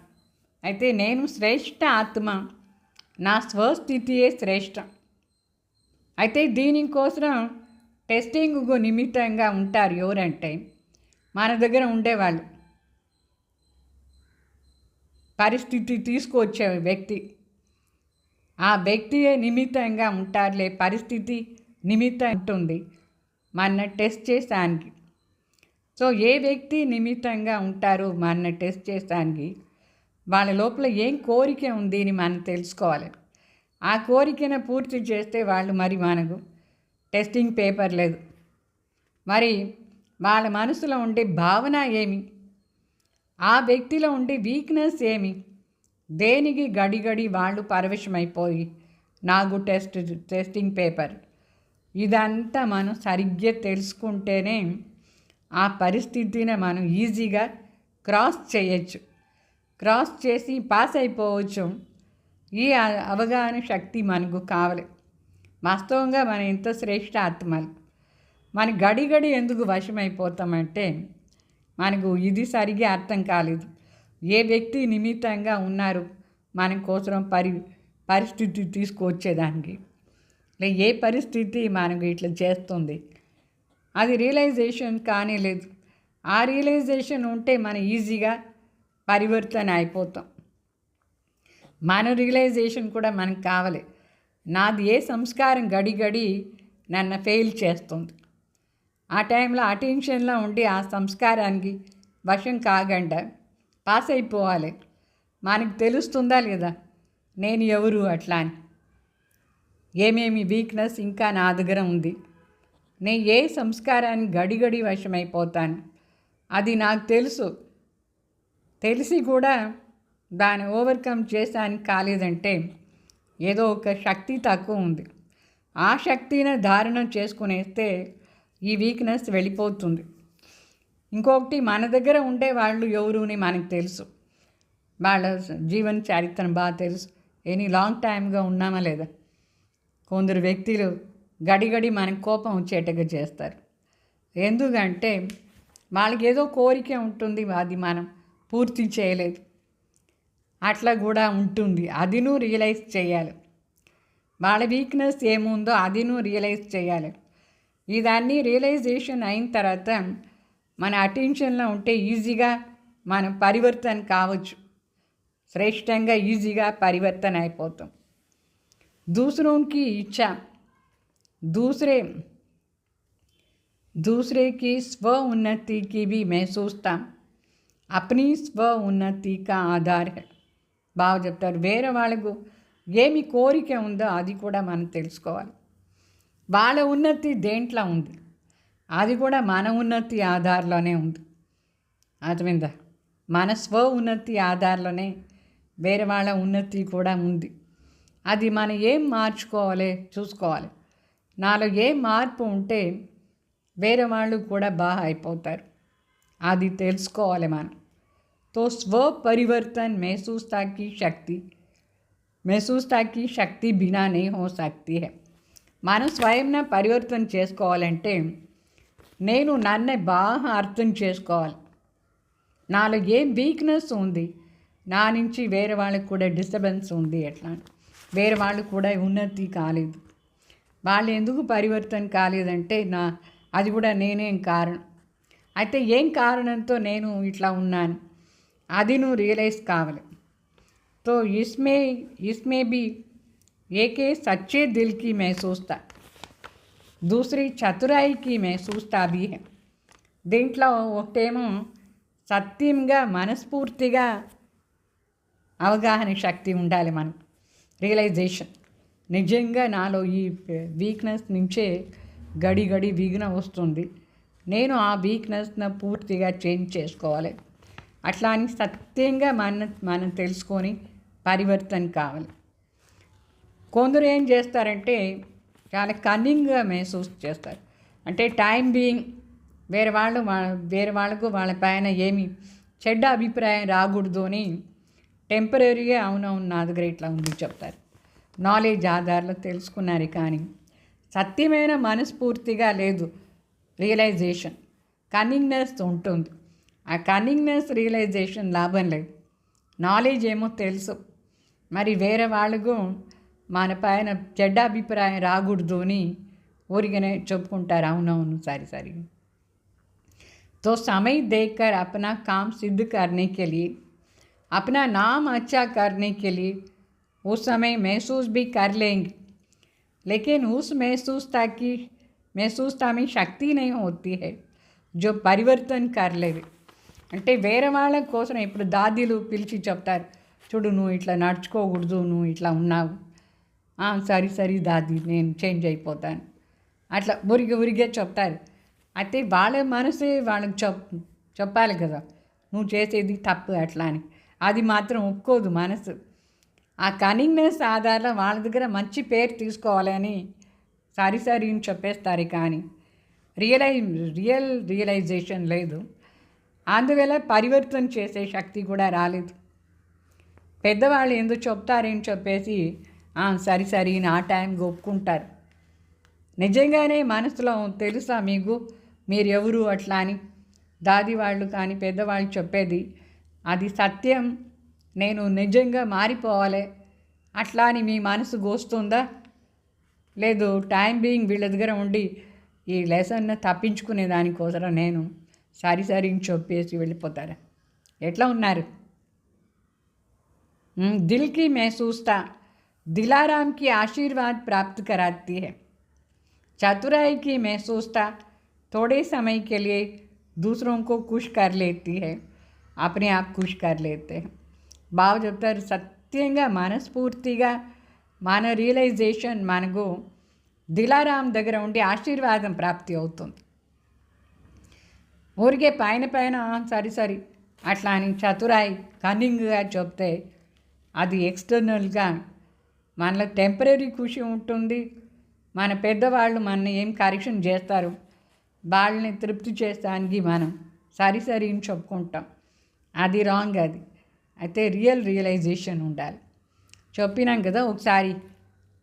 అయితే నేను శ్రేష్ఠ ఆత్మ, నా స్వస్థితియే శ్రేష్టం. అయితే దీనికోసం టెస్టింగ్కు నిమిత్తంగా ఉంటారు ఎవరంటే మన దగ్గర ఉండేవాళ్ళు, పరిస్థితి తీసుకొచ్చే వ్యక్తి. ఆ వ్యక్తియే నిమిత్తంగా ఉంటారులే, పరిస్థితి నిమిత్తం ఉంటుంది మన టెస్ట్ చేసానికి. సో ఏ వ్యక్తి నిమిత్తంగా ఉంటారో మన టెస్ట్ చేసానికి, వాళ్ళ లోపల ఏం కోరిక ఉంది అని మనం తెలుసుకోవాలి. ఆ కోరికను పూర్తి చేస్తే వాళ్ళు మరి మనకు టెస్టింగ్ పేపర్ లేదు. మరి వాళ్ళ మనసులో ఉండే భావన ఏమి, ఆ వ్యక్తిలో ఉండే వీక్నెస్ ఏమి, దేనికి గడిగడి వాళ్ళు పరవశమైపోయి నాకు టెస్టింగ్ పేపర్, ఇదంతా మనం సరిగ్గా తెలుసుకుంటేనే ఆ పరిస్థితిని మనం ఈజీగా క్రాస్ చేయొచ్చు, క్రాస్ చేసి పాస్ అయిపోవచ్చు. ఈ అవగాహన శక్తి మనకు కావాలి. వాస్తవంగా మనం ఎంత శ్రేష్ఠ ఆత్మలు, మన గడిగడి ఎందుకు వశమైపోతామంటే మనకు ఇది సరిగ్గా అర్థం కాలేదు. ఏ వ్యక్తి నిమిత్తంగా ఉన్నారు మన కోసం పరిస్థితి తీసుకొచ్చేదానికి, ఏ పరిస్థితి మనకు ఇట్లా చేస్తుంది, అది రియలైజేషన్ కానీ లేదు. ఆ రియలైజేషన్ ఉంటే మనం ఈజీగా పరివర్తన అయిపోతాం. మన రియలైజేషన్ కూడా మనకు కావాలి. నాది ఏ సంస్కారం గడిగడి నన్ను ఫెయిల్ చేస్తుంది, ఆ టైంలో అటెన్షన్లో ఉండి ఆ సంస్కారానికి వశం కాకుండా పాస్ అయిపోవాలి. మనకు తెలుస్తుందా లేదా నేను ఎవరు అట్లా అని, ఏమేమి వీక్నెస్ ఇంకా నా దగ్గర ఉంది, నేను ఏ సంస్కారానికి గడిగడి వశమైపోతాను, అది నాకు తెలుసు. తెలిసి కూడా దాన్ని ఓవర్కమ్ చేసానికి కాలేదంటే ఏదో ఒక శక్తి తక్కువ ఉంది. ఆ శక్తిని ధారణ చేసుకునేస్తే ఈ వీక్నెస్ వెళ్ళిపోతుంది. ఇంకొకటి, మన దగ్గర ఉండే వాళ్ళు ఎవరుని మనకు తెలుసు, వాళ్ళ జీవన చరిత్రను బాగా తెలుసు. లాంగ్ టైమ్గా ఉన్నామా లేదా. కొందరు వ్యక్తులు గడిగడి మనకు కోపం వచ్చేట్టుగా చేస్తారు. ఎందుకంటే వాళ్ళకి ఏదో కోరిక ఉంటుంది, అది మనం పూర్తి చేయలేదు. అట్లా కూడా ఉంటుంది. అది నువ్వు రియలైజ్ చేయాలి. వాళ్ళ వీక్నెస్ ఏముందో అది నువ్వు రియలైజ్ చేయాలి. ఇదన్నీ రియలైజేషన్ అయిన తర్వాత మన అటెన్షన్లో ఉంటే ఈజీగా మనం పరివర్తన కావచ్చు. శ్రేష్టంగా ఈజీగా పరివర్తన అయిపోతాం. दूसरों की इच्छा दूसरे की स्व उन्नति की भी महसूसता अपनी स्व उन्नति का आधार है. బాగా చెప్తారు. వేరే వాళ్ళకు ఏమి కోరిక ఉందో అది కూడా మనం తెలుసుకోవాలి. వాళ్ళ ఉన్నతి దేంట్లో ఉంది, అది కూడా మన ఉన్నతి ఆధార్లోనే ఉంది. అర్థమైందా? మన స్వ ఉన్నతి ఆధార్లోనే వేరే వాళ్ళ ఉన్నతి కూడా ఉంది. అది మనం ఏం మార్చుకోవాలి చూసుకోవాలి. నాలో ఏ మార్పు ఉంటే వేరే వాళ్ళు కూడా బాగా అయిపోతారు, అది తెలుసుకోవాలి మనం. तो स्व परिवर्तन महसूसता की शक्ति बिना नहीं हो सकती है. మనం స్వయంన పరివర్తన చేసుకోవాలంటే నేను నన్ను బాగా అర్థం చేసుకోవాలి. నాలో ఏం వీక్నెస్ ఉంది, నా నుంచి వేరే వాళ్ళకి కూడా డిస్టర్బెన్స్ ఉంది, ఎట్లా వేరే వాళ్ళు కూడా ఉన్నతి కాలేదు. వాళ్ళు ఎందుకు పరివర్తన కాలేదంటే అది కూడా నేనేం కారణం. అయితే ఏం కారణంతో నేను ఇట్లా ఉన్నాను అది నువ్వు రియలైజ్ కావాలి. तो इसमें भी एक सच्चे दिल की महसूसता, दूसरी चतुराई की महसूसता भी है. దీంట్లో ఒకటేమో సత్యంగా మనస్ఫూర్తిగా అవగాహన శక్తి ఉండాలి మనకు, రియలైజేషన్. నిజంగా నాలో ఈ వీక్నెస్ నుంచే గడి విఘ్నం వస్తుంది, నేను ఆ వీక్నెస్ను పూర్తిగా చేంజ్ చేసుకోవాలి. అట్లా అని సత్యంగా మనం తెలుసుకొని పరివర్తన కావాలి. కొందరు ఏం చేస్తారంటే చాలా కన్నింగ్గా మెహసూస్ చేస్తారు. అంటే టైం బీయింగ్ వేరే వాళ్ళకు వాళ్ళ పైన ఏమి చెడ్డ అభిప్రాయం రాకూడదు అని టెంపరీగా అవునవును నా దగ్గర ఇట్లా ఉంది చెప్తారు. నాలెడ్జ్ ఆధారంలో తెలుసుకున్నారు, కానీ సత్యమైన మనస్ఫూర్తిగా లేదు రియలైజేషన్. కన్నింగ్నెస్ ఉంటుంది. ఆ కన్నింగ్నెస్ రియలైజేషన్ లాభం లేదు. నాలెడ్జ్ ఏమో తెలుసు, మరి వేరే వాళ్ళకు మన పైన చెడ్డ అభిప్రాయం రాకూడదు అని ఊరికనే చెప్పుకుంటారు. అవునవును సరి. तो समय देखकर अपना काम सिद्ध करने के लिए, अपना नाम अच्छा करने के लिए उस समय महसूस भी कर लेंगे, लेकिन उस महसूसता में शक्ति नहीं होती है जो परिवर्तन कर लेवे. అంటే వేరే వాళ్ళ కోసం ఇప్పుడు దాదీలు పిలిచి చెప్తారు, చూడు నువ్వు ఇట్లా నడుచుకోకూడదు, నువ్వు ఇట్లా ఉన్నావు, సరి దాది నేను చేంజ్ అయిపోతాను, అట్లా ఉరిగే చెప్తారు. అయితే వాళ్ళ మనసే వాళ్ళకి చెప్పాలి కదా, నువ్వు చేసేది తప్పు అట్లా అని. అది మాత్రం ఒప్పుకోదు మనసు. ఆ కన్నింగ్నెస్ ఆధారంలో వాళ్ళ దగ్గర మంచి పేరు తీసుకోవాలని సరి అని చెప్పేస్తారు, కానీ రియలైజేషన్ లేదు. అందువల్ల పరివర్తన చేసే శక్తి కూడా రాలేదు. పెద్దవాళ్ళు ఎందుకు చెప్తారని చెప్పేసి సరి నా టైంకి ఒప్పుకుంటారు. నిజంగానే మనసులో తెలుసా మీకు మీరు ఎవరు అట్లా అని దాది వాళ్ళు కానీ పెద్దవాళ్ళు చెప్పేది అది సత్యం, నేను నిజంగా మారిపోవాలి అట్లా అని మీ మనసు గోస్తుందా? లేదు టైం బీయింగ్ వీళ్ళ దగ్గర ఉండి ఈ లెసన్ తప్పించుకునే దానికోసం నేను సరి చెప్పేసి వెళ్ళిపోతారా? ఎట్లా ఉన్నారు? दिल की महसूसता दिलाराम की आशीर्वाद प्राप्त कराती है. चतुराई की महसूसता थोड़े समय के लिए दूसरों को खुश कर लेती है, अपने आप खुश कर लेते हैं. బాగా చెప్తారు. సత్యంగా మనస్ఫూర్తిగా మన రియలైజేషన్ మనకు దిలారాం దగ్గర ఉండి ఆశీర్వాదం ప్రాప్తి అవుతుంది. ఊరికే పైన సరి అట్లా అని చతురాయి కన్నింగ్గా చెప్తే అది ఎక్స్టర్నల్గా మనలో టెంపరీ ఖుషి ఉంటుంది. మన పెద్దవాళ్ళు మన ఏం కరెక్షన్ చేస్తారు వాళ్ళని తృప్తి చేస్తానికి మనం సరిని చెప్పుకుంటాం. అది రాంగ్. అది అయితే రియలైజేషన్ ఉండాలి. చెప్పినాం కదా, ఒకసారి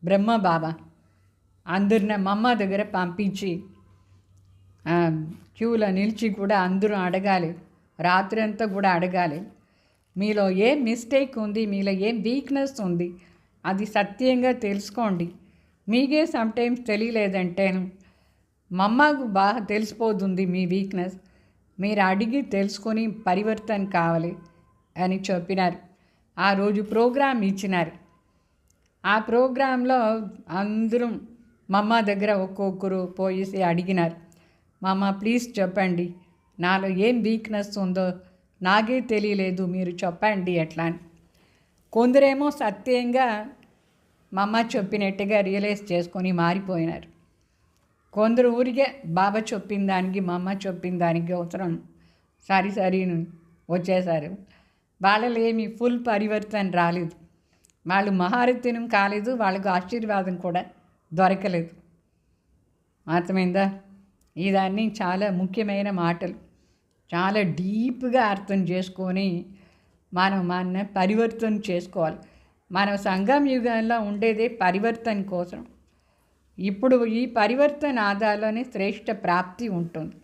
బ్రహ్మ బాబా అందరిని మమ్మ దగ్గర పంపించి క్యూలో నిలిచి కూడా అందరూ అడగాలి, రాత్రి అంతా కూడా అడగాలి, మీలో ఏం మిస్టేక్ ఉంది, మీలో ఏం వీక్నెస్ ఉంది, అది సత్యంగా తెలుసుకోండి. మీకే సమ్టైమ్స్ తెలియలేదంటేను మమ్మకు బాగా తెలిసిపోతుంది మీ వీక్నెస్, మీరు అడిగి తెలుసుకొని పరివర్తన కావాలి అని చెప్పినారు. ఆ రోజు ప్రోగ్రాం ఇచ్చినారు. ఆ ప్రోగ్రాంలో అందరూ మమ్మ దగ్గర ఒక్కొక్కరు పోయేసి అడిగినారు, మమ్మ ప్లీజ్ చెప్పండి, నాలో ఏం వీక్నెస్ ఉందో నాకే తెలియలేదు, మీరు చెప్పండి ఎట్లా అని. కొందరేమో సత్యంగా మమ్మ చెప్పినట్టుగా రియలైజ్ చేసుకొని మారిపోయినారు. కొందరు ఊరికే బాబా చెప్పిన దానికి మమ్మ చెప్పిన దానికి అవసరం సరిను వచ్చేసారు. వాళ్ళలో ఏమి ఫుల్ పరివర్తన రాలేదు, వాళ్ళు మహారత్నం కాలేదు, వాళ్ళకు ఆశీర్వాదం కూడా దొరకలేదు. అర్థమైందా? ఇదన్నీ చాలా ముఖ్యమైన మాటలు, చాలా డీప్గా అర్థం చేసుకొని మన పరివర్తన చేసుకోవాలి. మనం సంగం యుగంలో ఉండేదే పరివర్తన కోసం. ఇప్పుడు ఈ పరివర్తన ఆధారంలోనే శ్రేష్ఠ ప్రాప్తి ఉంటుంది.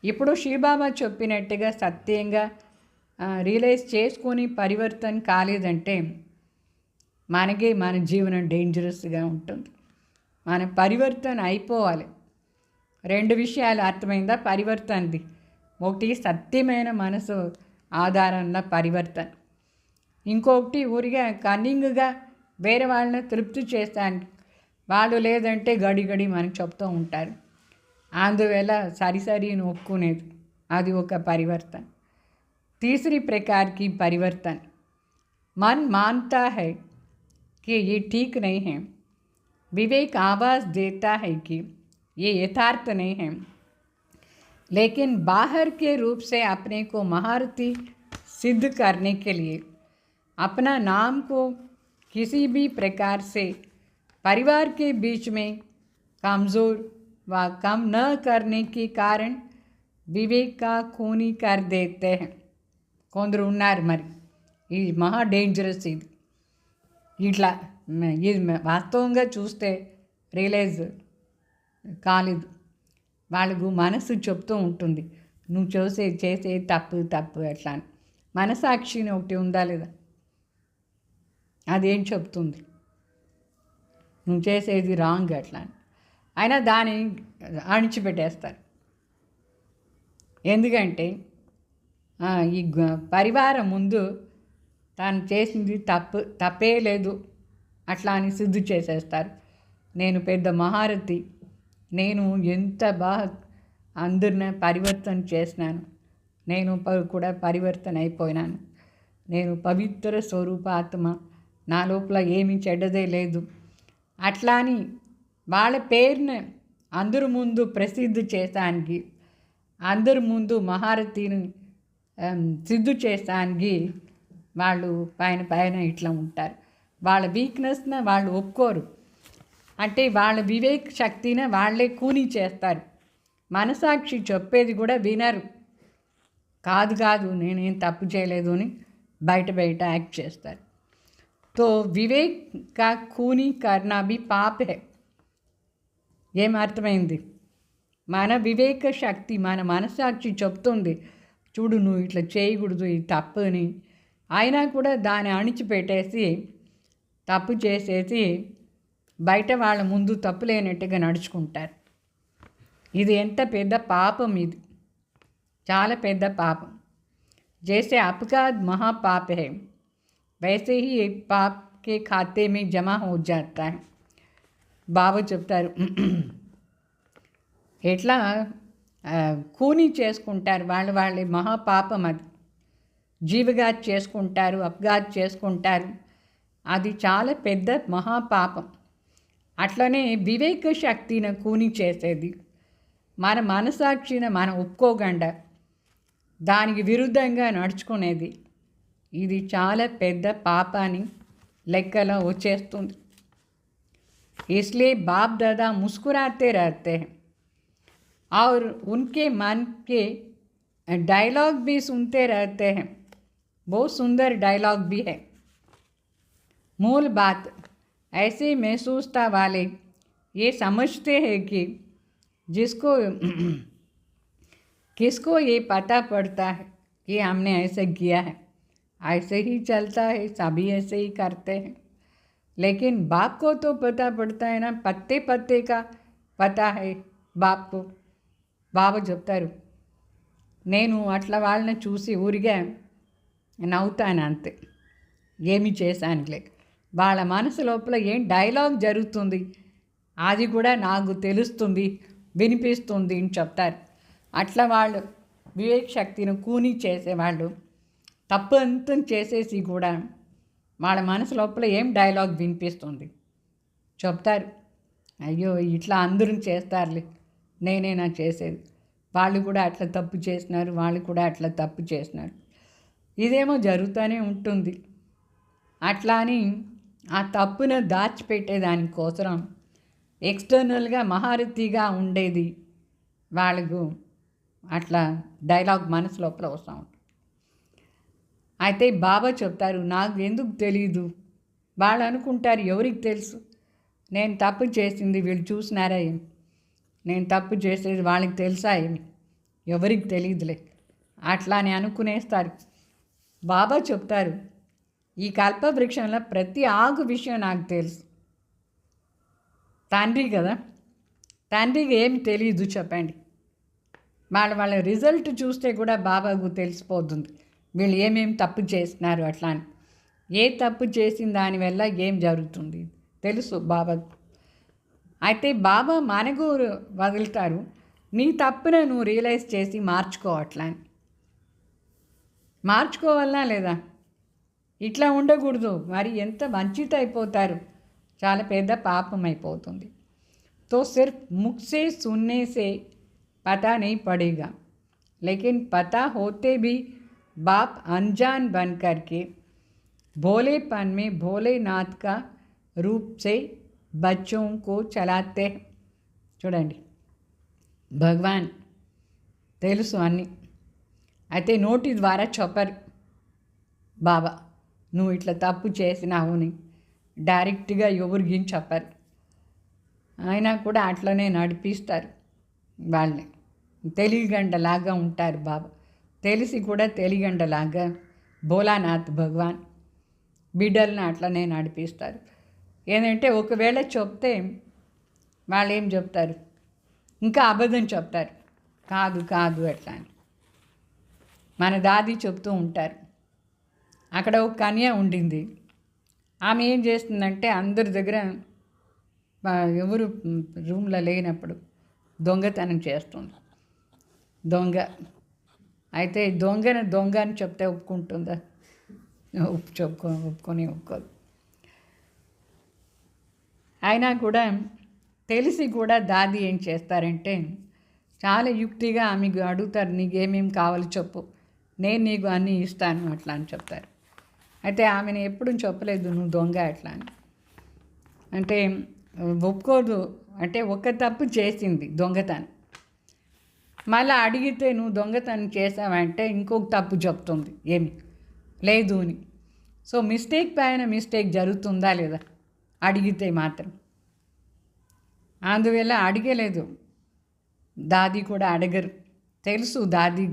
ఇప్పుడు శివబాబా చెప్పినట్టుగా సత్యంగా రియలైజ్ చేసుకొని పరివర్తన కాలేదంటే మనకే మన జీవనం డేంజరస్గా ఉంటుంది. మన పరివర్తన అయిపోవాలి. 2 విషయాలు అర్థమైందా పరివర్తనది? ఒకటి సత్యమైన మనసు ఆధారంలో పరివర్తన, ఇంకొకటి ఊరిగా కన్నింగ్గా వేరే వాళ్ళని తృప్తి చేస్తానికి వాళ్ళు లేదంటే గడి మనకు చెప్తూ ఉంటారు. అందువల్ల సరిని ఒప్పుకునేది, అది ఒక పరివర్తన. तीसरी प्रकार की परिवर्तन, मन मानता है कि ये ठीक नहीं है, विवेक आवाज़ देता है कि ये यथार्थ नहीं है, लेकिन बाहर के रूप से अपने को महारथी सिद्ध करने के लिए अपना नाम को किसी भी प्रकार से परिवार के बीच में कमज़ोर व कम न करने के कारण विवेक का खूनी कर देते हैं. కొందరు ఉన్నారు మరి, ఇది మహా డేంజరస్. ఇట్లా ఇది వాస్తవంగా చూస్తే రియలైజ్ కాలేదు. వాళ్ళకు మనసు చెప్తూ ఉంటుంది నువ్వు చేసే తప్పు అట్లా అని. మనసాక్షిని ఒకటి ఉందా లేదా? అదేం చెప్తుంది నువ్వు చేసేది రాంగ్ అట్లా అని. అయినా దాన్ని అణిచిపెట్టేస్తారు. ఎందుకంటే ఈ పరివారం ముందు తాను చేసింది తప్పే లేదు అట్లా అని సిద్ధి చేసేస్తారు. నేను పెద్ద మహారథి, నేను ఎంత బాగా అందరిని పరివర్తన చేసినాను, నేను కూడా పరివర్తన అయిపోయినాను, నేను పవిత్ర స్వరూపాత్మ, నా లోపల ఏమీ చెడ్డదే లేదు అట్లా అని వాళ్ళ పేరుని అందరి ముందు ప్రసిద్ధి చేసానికి, అందరి ముందు మహారథిని సిద్ధు చేసానికి వాళ్ళు పైన ఇట్లా ఉంటారు. వాళ్ళ వీక్నెస్ని వాళ్ళు ఒప్పుకోరు. అంటే వాళ్ళ వివేక్ శక్తిని వాళ్ళే కూని చేస్తారు. మనసాక్షి చెప్పేది కూడా వినరు. కాదు నేనేం తప్పు చేయలేదు అని బయట యాక్ట్ చేస్తారు. తో వివేక్ కా కూని కర్నా భీ పాప్ హై. ఏం అర్థమైంది? మన వివేక శక్తి, మన మనసాక్షి చెప్తుంది చూడు నువ్వు ఇట్లా చేయకూడదు, ఇది తప్పు అని. అయినా కూడా దాన్ని అణిచిపెట్టేసి తప్పు చేసేసి బయట వాళ్ళ ముందు తప్పు లేనట్టుగా నడుచుకుంటారు. ఇది ఎంత పెద్ద పాపం, ఇది చాలా పెద్ద పాపం. जैसे अपराध महापाप है वैसे ही एक पाप के खाते में जमा हो जाता है. బాబా చెప్తారు ఎట్లా కూని చేసుకుంటారు వాళ్ళే మహాపాపం. అది జీవఘాత్ చేసుకుంటారు, అపఘాత్ చేసుకుంటారు, అది చాలా పెద్ద మహాపాపం. అట్లనే వివేక శక్తిని కూని చేసేది మన మనసాక్షిని మనం ఒప్పుకోకుండా దానికి విరుద్ధంగా నడుచుకునేది ఇది చాలా పెద్ద పాపాన్ని లెక్కలో వచ్చేస్తుంది. इसलिए बाप दादा मुस्कुराते रहते हैं और उनके मन के डायलॉग भी सुनते रहते हैं. बहुत सुंदर डायलॉग भी है. मूल बात ऐसे महसूसता वाले ये समझते हैं कि जिसको किसको ये पता पड़ता है कि हमने ऐसे किया है, ऐसे ही चलता है, सभी ऐसे ही करते हैं. लेकिन बाप को तो पता पड़ता है ना, पत्ते पत्ते का पता है बाप को. బాబా చెప్తారు, నేను అట్లా వాళ్ళని చూసి ఊరిగా నవ్వుతాను అంతే, ఏమి చేశానులే. వాళ్ళ మనసు లోపల ఏం డైలాగ్ జరుగుతుంది అది కూడా నాకు తెలుస్తుంది, వినిపిస్తుంది అని చెప్తారు. అట్లా వాళ్ళు వివేక శక్తిని కూని చేసేవాళ్ళు తప్పు అంతం చేసేసి కూడా వాళ్ళ మనసు లోపల ఏం డైలాగ్ వినిపిస్తుంది చెప్తారు. అయ్యో ఇట్లా అందరూ చేస్తారులే, నేనేనా చేసేది, వాళ్ళు కూడా అట్లా తప్పు చేసినారు, వాళ్ళు కూడా అట్లా తప్పు చేసినారు, ఇదేమో జరుగుతూనే ఉంటుంది. అట్లా అని ఆ తప్పును దాచిపెట్టేదానికోసం ఎక్స్టర్నల్గా మహారథిగా ఉండేది వాళ్ళకు అట్లా డైలాగ్ మనసు లోపల వస్తూ ఉంటుంది. అయితే బాబా చెప్తారు, నాకు ఎందుకు తెలీదు. వాళ్ళు అనుకుంటారు, ఎవరికి తెలుసు నేను తప్పు చేసింది, వీళ్ళు చూసినారా ఏమి, నేను తప్పు చేసేది వాళ్ళకి తెలుసా ఏమి, ఎవరికి తెలియదులే అట్లా అని అనుకునేస్తారు. బాబా చెప్తారు, ఈ కల్పవృక్షంలో ప్రతి ఆకు విషయం నాకు తెలుసు. తండ్రి కదా, తండ్రికి ఏమి తెలియదు చెప్పండి. వాళ్ళ రిజల్ట్ చూస్తే కూడా బాబాకు తెలిసిపోతుంది వీళ్ళు ఏమేమి తప్పు చేస్తున్నారు. అట్లా అని ఏ తప్పు చేసిన దానివల్ల ఏం జరుగుతుంది తెలుసు బాబాకు. అయితే బాబా మనకు వదులుతారు, నీ తప్పును నువ్వు రియలైజ్ చేసి మార్చుకో. అట్లా అని మార్చుకోవాలా లేదా, ఇట్లా ఉండకూడదు, మరి ఎంత వంచిత అయిపోతారు, చాలా పెద్ద పాపం అయిపోతుంది. తో సిర్ఫ్ ముఖ్ సే సున్నే సే पता नहीं पड़ेगा, लेकिन पता होते भी बाप अनजान बन करके भोलेपन में भोलेनाथ का रूप से बच्चों को चलाते हैं. చూడండి, భగవాన్ తెలుసు అన్నీ, అయితే నోటి ద్వారా చెప్పరు బాబా నువ్వు ఇట్లా తప్పు చేసినావు అని డైరెక్ట్గా ఎవరికి చెప్పరు. అయినా కూడా అట్లనే నడిపిస్తారు వాళ్ళని. తెలిగండలాగా ఉంటారు బాబా, తెలిసి కూడా తెలిగండలాగా భోలానాథ్ భగవాన్ బిడ్డలను అట్లనే నడిపిస్తారు. ఏంటంటే ఒకవేళ చెప్తే వాళ్ళు ఏం చెప్తారు, ఇంకా అబద్ధం చెప్తారు, కాదు కాదు అట్లా అని. మన దాది చెప్తూ ఉంటారు, అక్కడ ఒక కన్య ఉండింది, ఆమె ఏం చేస్తుందంటే అందరి దగ్గర ఎవరు రూమ్లో లేనప్పుడు దొంగతనం చేస్తుంది. దొంగ అయితే దొంగ అని చెప్తే ఒప్పుకుంటుందా, ఒప్పుకోదు. అయినా కూడా తెలిసి కూడా దాది ఏం చేస్తారంటే చాలా యుక్తిగా ఆమెకు అడుగుతారు, నీకేమేమి కావాలో చెప్పు, నేను నీకు అన్నీ ఇస్తాను అట్లా అని చెప్తారు. అయితే ఆమెను ఎప్పుడు చెప్పలేదు నువ్వు దొంగ అట్లా అని. అంటే ఒప్పుకోదు, అంటే ఒక తప్పు చేసింది దొంగతనం, మళ్ళీ అడిగితే నువ్వు దొంగతనం చేసావంటే ఇంకొక తప్పు చెప్తుంది, ఏమి లేదు అని. సో మిస్టేక్ పైన మిస్టేక్ జరుగుతుందా లేదా అడిగితే మాత్రం. అందువల్ల అడిగలేదు, దాది కూడా అడగరు, తెలుసు దాది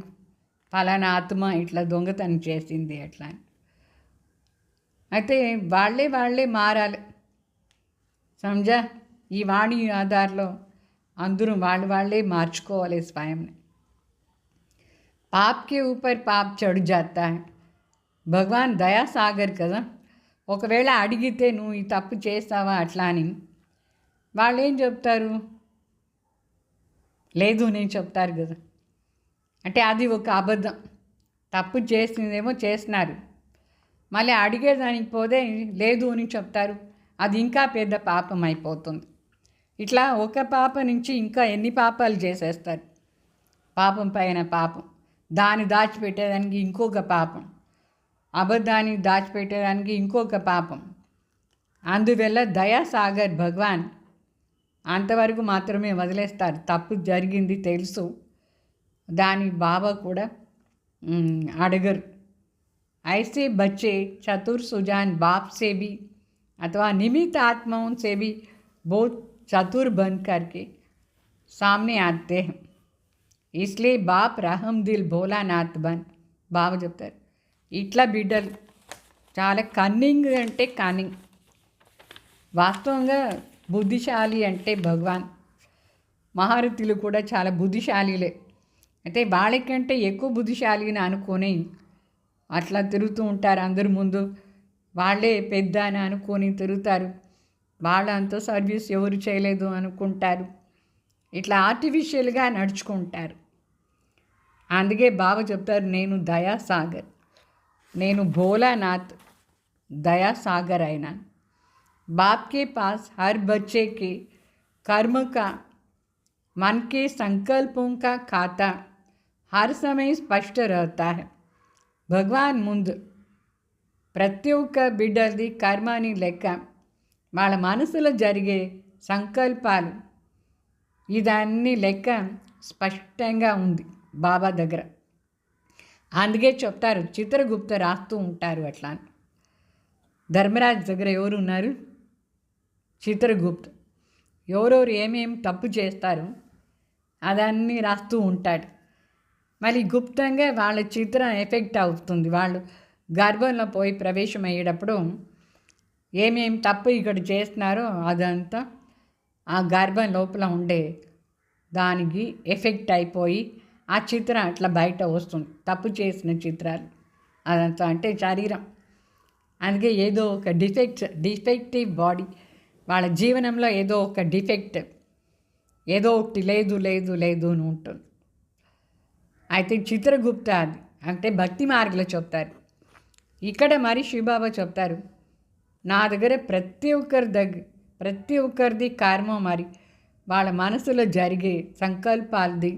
ఫలానా ఆత్మ ఇట్లా దొంగతనం చేసింది అట్లా అని. అయితే వాళ్ళే మారాలి సమజా. ఈ వాణి ఆధార్లో అందరూ వాళ్ళే మార్చుకోవాలి స్వయంని. పాప్ కే ఊపర్ పాప్ చడు జాతా హై. భగవాన్ దయాసాగర్ కదా, ఒకవేళ అడిగితే నువ్వు ఈ తప్పు చేస్తావా అట్లా అని వాళ్ళు ఏం చెప్తారు, లేదు నేను చెప్తారు కదా. అంటే అది ఒక అబద్ధం, తప్పు చేసిందేమో చేసినారు, మళ్ళీ అడిగేదానికి పోతే లేదు అని చెప్తారు, అది ఇంకా పెద్ద పాపం అయిపోతుంది. ఇట్లా ఒక పాప నుంచి ఇంకా ఎన్ని పాపాలు చేసేస్తారు, పాపం పైన పాపం. దాన్ని దాచిపెట్టేదానికి ఇంకొక పాపం, అబద్ధాన్ని దాచిపెట్టేదానికి ఇంకొక పాపం. అందువల్ల దయాసాగర్ భగవాన్ అంతవరకు మాత్రమే వదిలేస్తారు. తప్పు జరిగింది తెలుసు, దాని బాబా కూడా అడగరు. ऐसे बच्चे चतुर सुजान बाप से भी अथवा निमित्त आत्माओं से भी बहुत चतुर बन करके सामने आते हैं. इसलिए बाप रहम दिल भोलानाथ बन బాబా చెప్తారు. ఇట్లా బిడ్డలు చాలా కన్నింగ్ అంటే కన్నింగ్. వాస్తవంగా బుద్ధిశాలి అంటే భగవాన్. మహారథులు కూడా చాలా బుద్ధిశాలిలే. అయితే వాళ్ళకంటే ఎక్కువ బుద్ధిశాలిని అనుకొని అట్లా తిరుగుతూ ఉంటారు. అందరి ముందు వాళ్ళే పెద్ద అని అనుకొని తిరుగుతారు. వాళ్ళంతా సర్వీస్ ఎవరు చేయలేదు అనుకుంటారు. ఇట్లా ఆర్టిఫిషియల్గా నడుచుకుంటారు. అందుకే బాబా చెప్తారు, నేను దయాసాగర్, నేను భోలానాథ్ दयासागर అయినా. बाप के पास हर बच्चे के कर्म का, मन के संकल्पों का खाता हर समय स्पष्ट रहता है. భగవాన్ ముందు ప్రతి ఒక్క బిడ్డది కర్మని లెక్క, వాళ్ళ మనసులో జరిగే సంకల్పాలు, ఇదన్నీ లెక్క స్పష్టంగా ఉంది బాబా దగ్గర. అందుకే చెప్తారు, చిత్రగుప్త రాస్తూ ఉంటారు అట్లా. ధర్మరాజు దగ్గర ఎవరు ఉన్నారు? చిత్రగుప్త. ఎవరెవరు ఏమేమి తప్పు చేస్తారు అదన్నీ రాస్తూ ఉంటాడు. మళ్ళీ గుప్తంగా వాళ్ళ చిత్రం ఎఫెక్ట్ అవుతుంది. వాళ్ళు గర్భంలో పోయి ప్రవేశం అయ్యేటప్పుడు ఏమేమి తప్పు ఇక్కడ చేస్తున్నారో అదంతా ఆ గర్భం లోపల ఉండే దానికి ఎఫెక్ట్ అయిపోయి ఆ చిత్రం అట్లా బయట వస్తుంది. తప్పు చేసిన చిత్రాలు అదంతా అంటే శరీరం. అందుకే ఏదో ఒక డిఫెక్టివ్ బాడీ, వాళ్ళ జీవనంలో ఏదో ఒక డిఫెక్ట్, ఏదో ఒకటి లేదు లేదు లేదు అని ఉంటుంది. అయితే చిత్రగుప్త అది అంటే భక్తి మార్గంలో చెప్తారు. ఇక్కడ మరి శివబాబా చెప్తారు, నా దగ్గర ప్రతి ఒక్కరిది కర్మ మరి వాళ్ళ మనసులో జరిగే సంకల్పాలది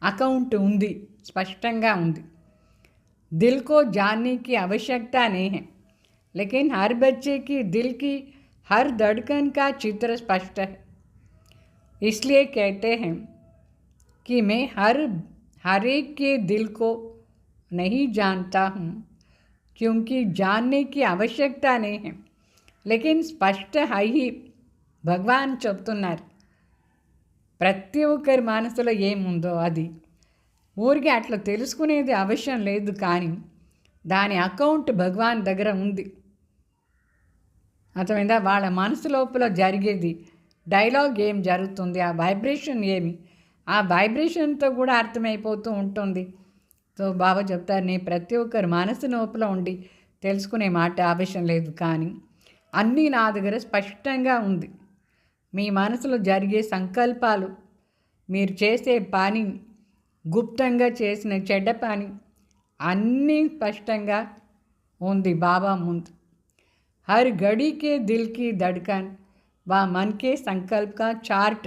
అకౌంట్ ఉంది, స్పష్టంగా ఉంది. दिल को जानने की आवश्यकता नहीं है, लेकिन हर बच्चे की दिल की हर धड़कन का चित्र स्पष्ट है. इसलिए कहते हैं कि मैं हर एक के दिल को नहीं जानता हूँ, क्योंकि जानने की आवश्यकता नहीं है, लेकिन स्पष्ट है ही. భగవాన్ చెప్తున్నారు, ప్రతి ఒక్కరి మనసులో ఏముందో అది ఊరికి అట్లా తెలుసుకునేది అవసరం లేదు, కానీ దాని అకౌంట్ భగవాన్ దగ్గర ఉంది. అర్థమైందా? వాళ్ళ మనసు లోపల జరిగేది డైలాగ్ ఏం జరుగుతుంది, ఆ వైబ్రేషన్ ఏమి, ఆ వైబ్రేషన్తో కూడా అర్థమైపోతూ ఉంటుంది. సో బాబా చెప్తారు, నేను ప్రతి ఒక్కరు మనసు లోపల ఉండి తెలుసుకునే మాట అవసరం లేదు, కానీ అన్నీ నా దగ్గర స్పష్టంగా ఉంది. మీ మనసులో జరిగే సంకల్పాలు, మీరు చేసే పని, గుప్తంగా చేసిన చెడ్డ పని అన్నీ స్పష్టంగా ఉంది బాబా ముందు. హర్ घड़ी के दिल की धड़कन व मन के संकल्प का चार्ट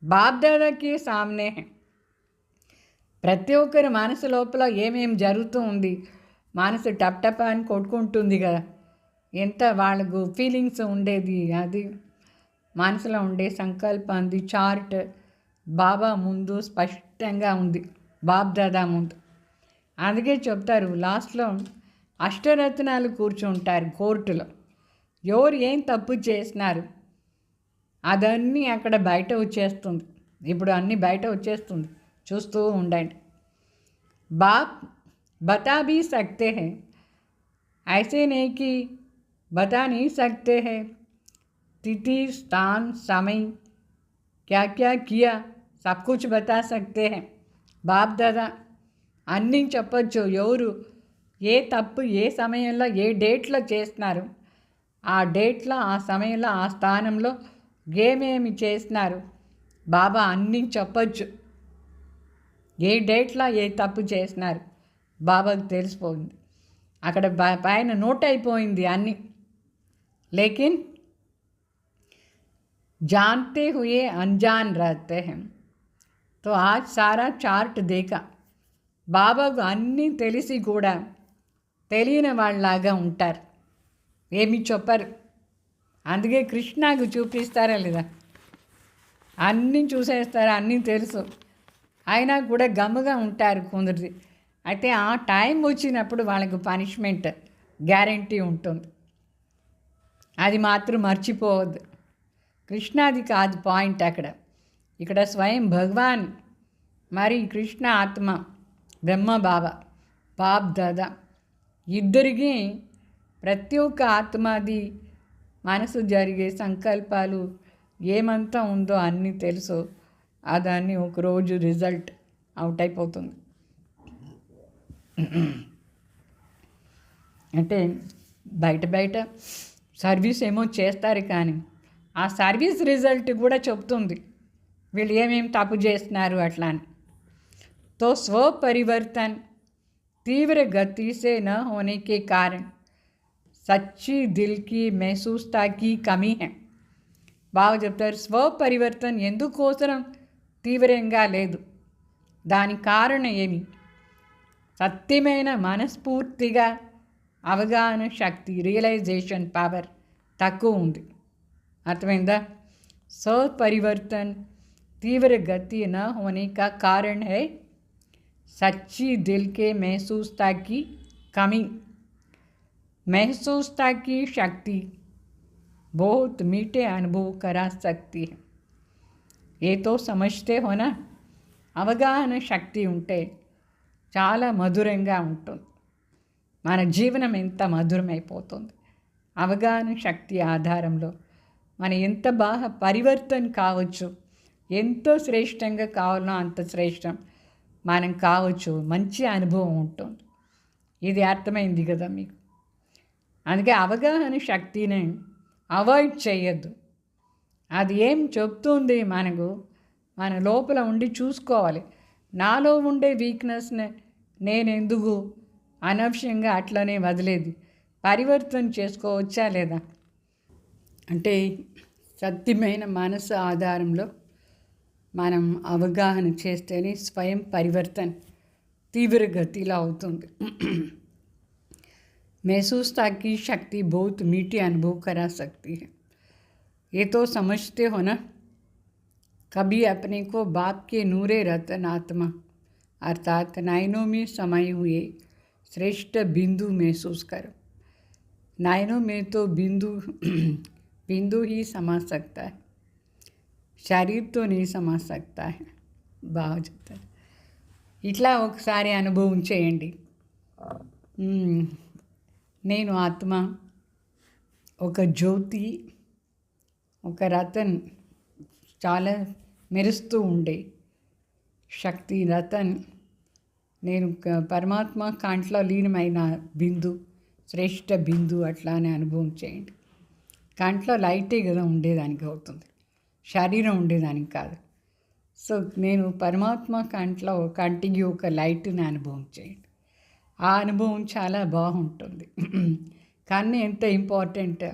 बाप दादा के सामने है. ప్రతి ఒక్కరి మనసు లోపల ఏమేమి జరుగుతూ ఉంది, మనసు టప్ టప్ అని కొట్టుకుంటుంది కదా, ఎంత వాళ్ళకు ఫీలింగ్స్ ఉండేది, అది మనసులో ఉండే సంకల్పాన్ని చార్ట్ బాబా ముందు స్పష్టంగా ఉంది, బాప్ దాదా ముందు. అందుకే చెప్తారు, లాస్ట్లో అష్టరత్నాలు కూర్చుంటారు కోర్టులో. ఎవరు ఏం తప్పు చేసినారు అదన్నీ అక్కడ బయట వచ్చేస్తుంది. ఇప్పుడు అన్నీ బయట వచ్చేస్తుంది, చూస్తూ ఉండండి. బాప్ బతా भी सकते हैं, ऐसे नहीं कि बता नहीं सकते हैं. तिथि, स्थान, समय, क्या क्या किया, सब कुछ बता सकते हैं. బాప్ దాదా అన్నీ చెప్పచ్చు. ఎవరు ఏ తప్పు ఏ సమయంలో ఏ డేట్లో చేస్తున్నారు, ఆ డేట్లో ఆ సమయంలో ఆ స్థానంలో ఏమేమి చేస్తున్నారు బాబా అన్నీ చెప్పచ్చు. ఏ డేట్లో ఏ తప్పు చేసినారు బాబాకు తెలిసిపోయింది, అక్కడ పైన నోట్ అయిపోయింది అన్నీ. లేకిన్ जानते हुए अनजान रहते हैं. तो आज सारा चार्ट देखा, బాబాకు అన్నీ తెలిసి కూడా తెలియని వాళ్ళలాగా ఉంటారు, ఏమి చెప్పరు. అందుకే కృష్ణకు చూపిస్తారా లేదా, అన్నీ చూసేస్తారు, అన్నీ తెలుసు, అయినా కూడా గమ్ముగా ఉంటారు కొందరిది. అయితే ఆ టైం వచ్చినప్పుడు వాళ్ళకు పనిష్మెంట్ గ్యారంటీ ఉంటుంది, అది మాత్రం మర్చిపోవద్దు. కృష్ణాది కాదు పాయింట్ అక్కడ. ఇక్కడ స్వయం భగవాన్ మరి కృష్ణ ఆత్మ బ్రహ్మ బాబా బాబ్ దాదా ఇద్దరికి ప్రతి ఒక్క ఆత్మది మనసు జరిగే సంకల్పాలు ఏమంతా ఉందో అన్నీ తెలుసు. దాన్ని ఒకరోజు రిజల్ట్ అవుట్ అయిపోతుంది. అంటే బయట సర్వీస్ ఏమో చేస్తారు, కానీ ఆ సర్వీస్ రిజల్ట్ కూడా చెప్తుంది వీళ్ళు ఏమేమి తప్పు చేస్తున్నారు అట్లా అని. तो स्वपरिवर्तन तीव्र गति से न होने के कारण सच्ची दिल की महसूसता की कमी है. బాగా చెప్తారు. స్వపరివర్తన్ ఎందుకోసం తీవ్రంగా లేదు, దాని కారణం ఏమి? సత్యమైన మనస్ఫూర్తిగా అవగాహన శక్తి, రియలైజేషన్ పవర్ తక్కువ ఉంది. అర్థమైందా? स्वपरिवर्तन तीव्र गति न होने का कारण है सच्ची दिल के महसूसता की कमी. महसूसता की शक्ति बहुत मीठे अनुभव करा सकती है. ये तो समझते हो ना, అవగాహన శక్తి ఉంటే చాలా మధురంగా ఉంటుంది, మన జీవనం ఎంత మధురమైపోతుంది. అవగాహన శక్తి ఆధారంలో మనం ఎంత బాగా పరివర్తన కావచ్చు, ఎంతో శ్రేష్టంగా కావాలో అంత శ్రేష్టం మనం కావచ్చు, మంచి అనుభవం ఉంటుంది. ఇది అర్థమైంది కదా మీకు? అందుకే అవగాహన శక్తిని అవాయిడ్ చేయొద్దు. అది ఏం చెప్తుంది మనకు, మన లోపల ఉండి చూసుకోవాలి. నాలో ఉండే వీక్నెస్ని నేను ఎందుకు అనవసరంగా అట్లనే వదిలేది, పరివర్తన చేసుకోవచ్చా లేదా అంటే సత్యమైన మనసు ఆధారంలో మనం అవగాహన చేస్తేనే స్వయం పరివర్తన తీవ్ర గతిలో అవుతుంది. महसूसता की शक्ति बहुत मीठी अनुभव करा सकती है. ये तो समझते हो ना, कभी अपने को बाप के नूरे रतन आत्मा अर्थात नयनों में समाये हुए श्रेष्ठ बिंदु महसूस करो. नयनों में तो बिंदु ही समा सकता है, शरीर तो नहीं समा सकता है. బాగా చెప్తారు. ఇట్లా ఒకసారి అనుభవం చేయండి. నేను ఆత్మ, ఒక జ్యోతి, ఒక రతన్, చాలా మెరుస్తూ ఉండే శక్తి రతన్, నేను పరమాత్మ కాంట్లో లీనమైన బిందు, శ్రేష్ఠ బిందు, అట్లా అనే అనుభవం చేయండి. కాంట్లో లైటే కదా ఉండేదానికి అవుతుంది, శరీరం ఉండేదానికి కాదు. సో నేను పరమాత్మ కాంట్లో కంటికి ఒక లైట్ని అనుభవం చేయండి. ఆ అనుభవం చాలా బాగుంటుంది. కానీ ఎంత ఇంపార్టెంట్,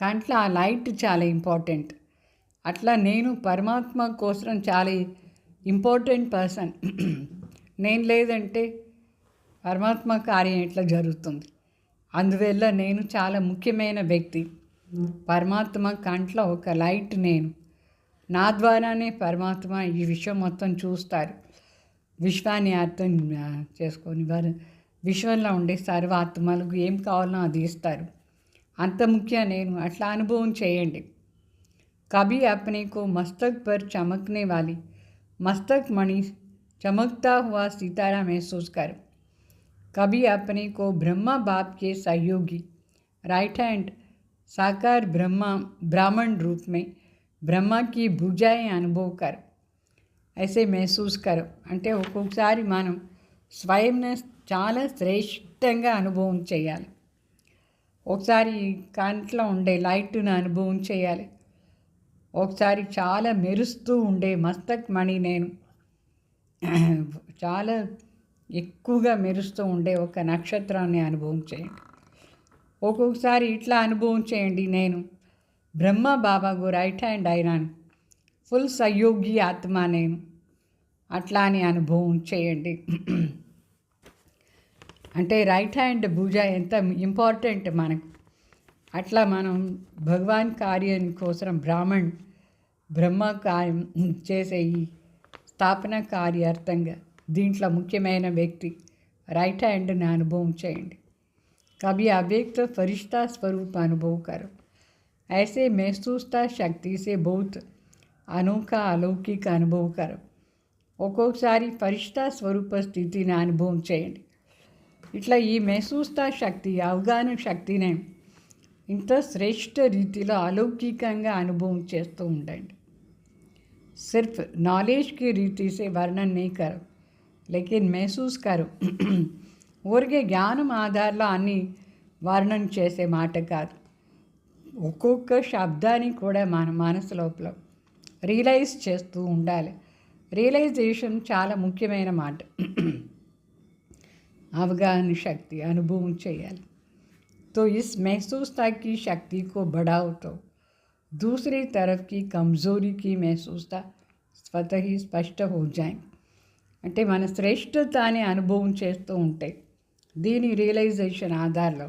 కంట్లో ఆ లైట్ చాలా ఇంపార్టెంట్. అట్లా నేను పరమాత్మ కోసం చాలా ఇంపార్టెంట్ పర్సన్. నేను లేదంటే పరమాత్మ కార్యం ఎట్లా జరుగుతుంది? అందువల్ల నేను చాలా ముఖ్యమైన వ్యక్తి. పరమాత్మ కంట్లో ఒక లైట్ నేను, నా ద్వారానే పరమాత్మ ఈ విశ్వం మొత్తం చూస్తారు. విశ్వాన్ని అర్థం చేసుకొని వారు విశ్వంలో ఉండే సర్వాత్మలకు ఏం కావాలో అది ఇస్తారు. అంత ముఖ్య నేను. అట్లా అనుభవం చేయండి. कभी अपने को मस्तक पर चमकने वाली मस्तक मणि चमकता हुआ सितारा महसूस करो. कभी अपने को ब्रह्मा बाप के सहयोगी राइट हैंड साकार ब्राह्मण रूप में ब्रह्मा की भुजाएं अनुभव करो. ऐसे महसूस करो. అంటే ఒక్కొక్కసారి మనం స్వయంని చాలా శ్రేష్టంగా అనుభవం చేయాలి. ఒకసారి కంట్లో ఉండే లైట్ను అనుభవం చేయాలి. ఒకసారి చాలా మెరుస్తూ ఉండే మస్తక్ మణి నేను, చాలా ఎక్కువగా మెరుస్తూ ఉండే ఒక నక్షత్రాన్ని అనుభవం చేయండి. ఒక్కొక్కసారి ఇట్లా అనుభవం చేయండి, నేను బ్రహ్మ బాబాకు రైట్ హ్యాండ్ అయినాను, ఫుల్ సహయోగి ఆత్మ నేను. అట్లా అని అనుభవం చేయండి. అంటే రైట్ హ్యాండ్ భుజ ఎంత ఇంపార్టెంట్ మనకు. అట్లా మనం భగవాన్ కార్యం కోసం బ్రహ్మ కార్యం చేసే ఈ స్థాపన కార్యార్థంగా దీంట్లో ముఖ్యమైన వ్యక్తి రైట్ హ్యాండ్ని అనుభవం చేయండి. कभी अव्यक्त फरिश्ता स्वरूप अनुभव करो. ऐसे महसूसता शक्ति से बहुत अनोखा अलौकिक अनुभव करो. ఒక్కొక్కసారి ఫరిష్తా స్వరూప స్థితిని అనుభవం చేయండి. ఇట్లా ఈ మెహసూస్తా శక్తి, అవగాహన శక్తిని ఇంత శ్రేష్ఠ రీతిలో अलौकिకంగా అనుభవం చేస్తూ ఉండండి. सिर्फ नॉलेज की रीति से वर्णन नहीं करो, लेकिन महसूस करो. ఊరికే జ్ఞానం ఆధారంలో అన్ని వర్ణన చేసే మాట కాదు. ఒక్కొక్క శబ్దాన్ని కూడా మన మనసు లోపల రియలైజ్ చేస్తూ ఉండాలి. రియలైజేషన్ చాలా ముఖ్యమైన మాట. అవగాహన శక్తి అనుభవం చేయాలి. तो इस महसूसता की शक्ति को बढ़ाओ तो दूसरी तरफ की कमज़ोरी की महसूसता स्वतः ही स्पष्ट हो जाए. అంటే మన శ్రేష్ఠతాన్ని అనుభవం చేస్తూ ఉంటాయి. దీని రియలైజేషన్ ఆధారంలో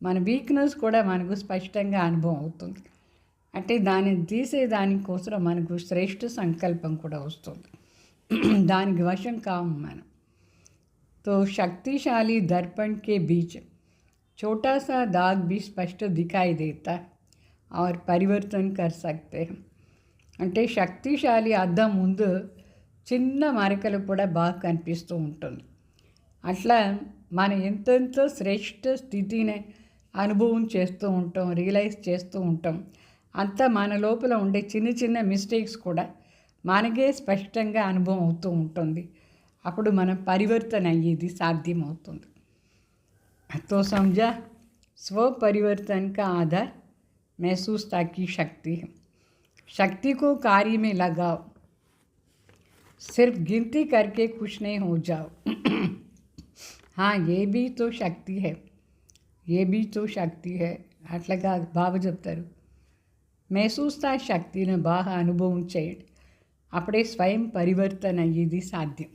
మన వీక్నెస్ కూడా మనకు స్పష్టంగా అనుభవం అవుతుంది. అంటే దాన్ని తీసేదానికోసం మనకు శ్రేష్ఠ సంకల్పం కూడా వస్తుంది. దానికి వశం కాము మనం. तो शक्तिशाली दर्पण के बीच छोटा सा दाग भी स्पष्ट दिखाई देता है और परिवर्तन कर सकते हैं. అంటే శక్తిశాలి అద్దం ముందు చిన్న మరకలు కూడా బాగా కనిపిస్తూ ఉంటుంది. అట్లా మనం ఎంతెంతో శ్రేష్ఠ స్థితిని అనుభవం చేస్తూ ఉంటాం, రియలైజ్ చేస్తూ ఉంటాం. అంతా మన లోపల ఉండే చిన్న చిన్న మిస్టేక్స్ కూడా మనకే స్పష్టంగా అనుభవం అవుతూ ఉంటుంది. అప్పుడు మన పరివర్తన అయ్యేది సాధ్యమవుతుంది. तो समझा, स्व परिवर्तन का आधार महसूसता की शक्ति है. शक्ति को कार्य में लगाओ, सिर्फ गिनती करके खुश नहीं हो जाओ. हाँ, ये भी तो शक्ति है, ये भी तो शक्ति है. అట్లాగా బాబు చెప్తారు. महसूसता శక్తిని బాగా అనుభవం చేయండి. అప్పుడే స్వయం పరివర్తన అయ్యేది సాధ్యం.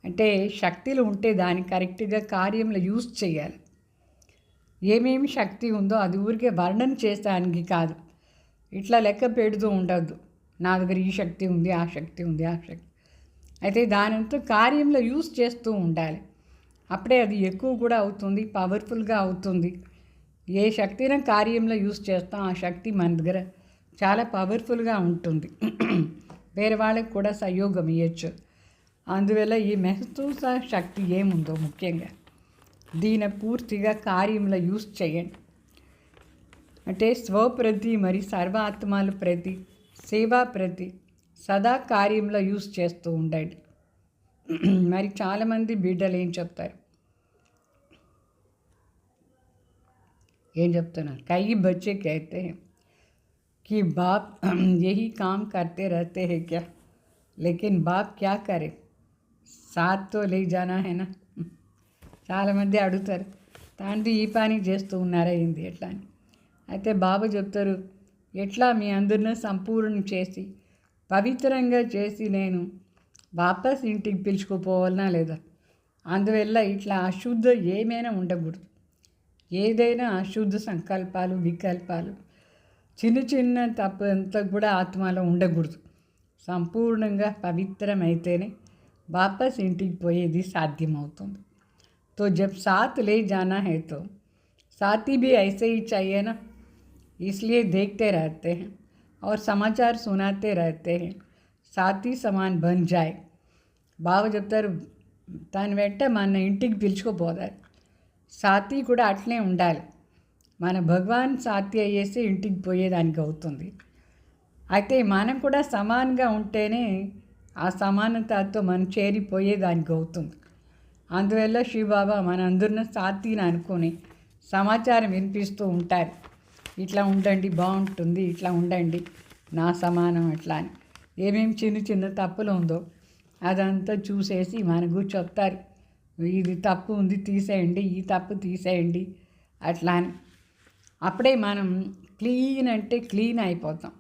అంటే శక్తులు ఉంటే దాన్ని కరెక్ట్గా కార్యంలో యూజ్ చేయాలి. ఏమేమి శక్తి ఉందో అది ఊరికే వర్ణన చేస్తానికి కాదు, ఇట్లా లెక్క పెడుతూ ఉండద్దు. నా దగ్గర ఈ శక్తి ఉంది, ఆ శక్తి ఉంది, ఆ శక్తి. అయితే దానంతా కార్యంలో యూజ్ చేస్తూ ఉండాలి. అప్పుడే అది ఎక్కువ కూడా అవుతుంది, పవర్ఫుల్గా అవుతుంది. ఏ శక్తిని కార్యంలో యూజ్ చేస్తాం ఆ శక్తి మన దగ్గర చాలా పవర్ఫుల్గా ఉంటుంది. వేరే వాళ్ళకి కూడా సహయోగం ఇవ్వచ్చు. అందువల్ల ఈ మెహసూస శక్తి ఏముందో ముఖ్యంగా దీని పూర్తిగా కార్యంలో యూజ్ చేయండి. అంటే స్వప్రతి మరి సర్వాత్మల ప్రతి, సేవా ప్రతి సదా కార్యంలో యూజ్ చేస్తూ ఉండండి. మరి చాలామంది బిడ్డలు ఏం చెప్తారు, ఏం చెప్తున్నారు, कई बच्चे कहते हैं कि बाप यही काम करते रहते हैं क्या, लेकिन बाप क्या करे, साथ तो ले जाना है ना. చాలామంది అడుగుతారు, తండ్రి ఈ పని చేస్తూ ఉన్నారా ఏంది ఎట్లా అని. అయితే బాబా చెప్తారు, ఎట్లా మీ అందరిని సంపూర్ణం చేసి పవిత్రంగా చేసి నేను వాపస్ ఇంటికి పిలుచుకుపోవాలనా లేదా. అందువల్ల ఇట్లా అశుద్ధ ఏమైనా ఉండకూడదు. ఏదైనా అశుద్ధ సంకల్పాలు, వికల్పాలు, చిన్న చిన్న తప్పు అంతా కూడా ఆత్మలో ఉండకూడదు. సంపూర్ణంగా పవిత్రమైతేనే వాపస్ ఇంటికి పోయేది సాధ్యమవుతుంది. तो जब साथ ले जाना है तो साथी भी ऐसे ही चाहिए ना. इसलिए देखते रहते हैं और समाचार सुनाते रहते हैं, साथी समान बन जाए. బాబా చెప్తారు, దాని వెంట మన ఇంటికి పిలుచుకుపోతారు. సాథీ కూడా అట్లే ఉండాలి. మన భగవాన్ సాథీ అయ్యేసి ఇంటికి పోయేదానికి అవుతుంది. అయితే మనం కూడా సమానంగా ఉంటేనే ఆ సమానతతో మనం చేరిపోయేదానికి అవుతుంది. అందువల్ల శివబాబా మనందరిని సాథీని అనుకొని సమాచారం వినిపిస్తూ ఉంటారు. ఇట్లా ఉండండి బాగుంటుంది, ఇట్లా ఉండండి నా సమానం అట్లా అని. ఏమేమి చిన్న చిన్న తప్పులు ఉందో అదంతా చూసేసి మనకు చెప్తారు, ఇది తప్పు ఉంది తీసేయండి, ఈ తప్పు తీసేయండి అట్లా అని. అప్పుడే మనం క్లీన్ అంటే క్లీన్ అయిపోతాం.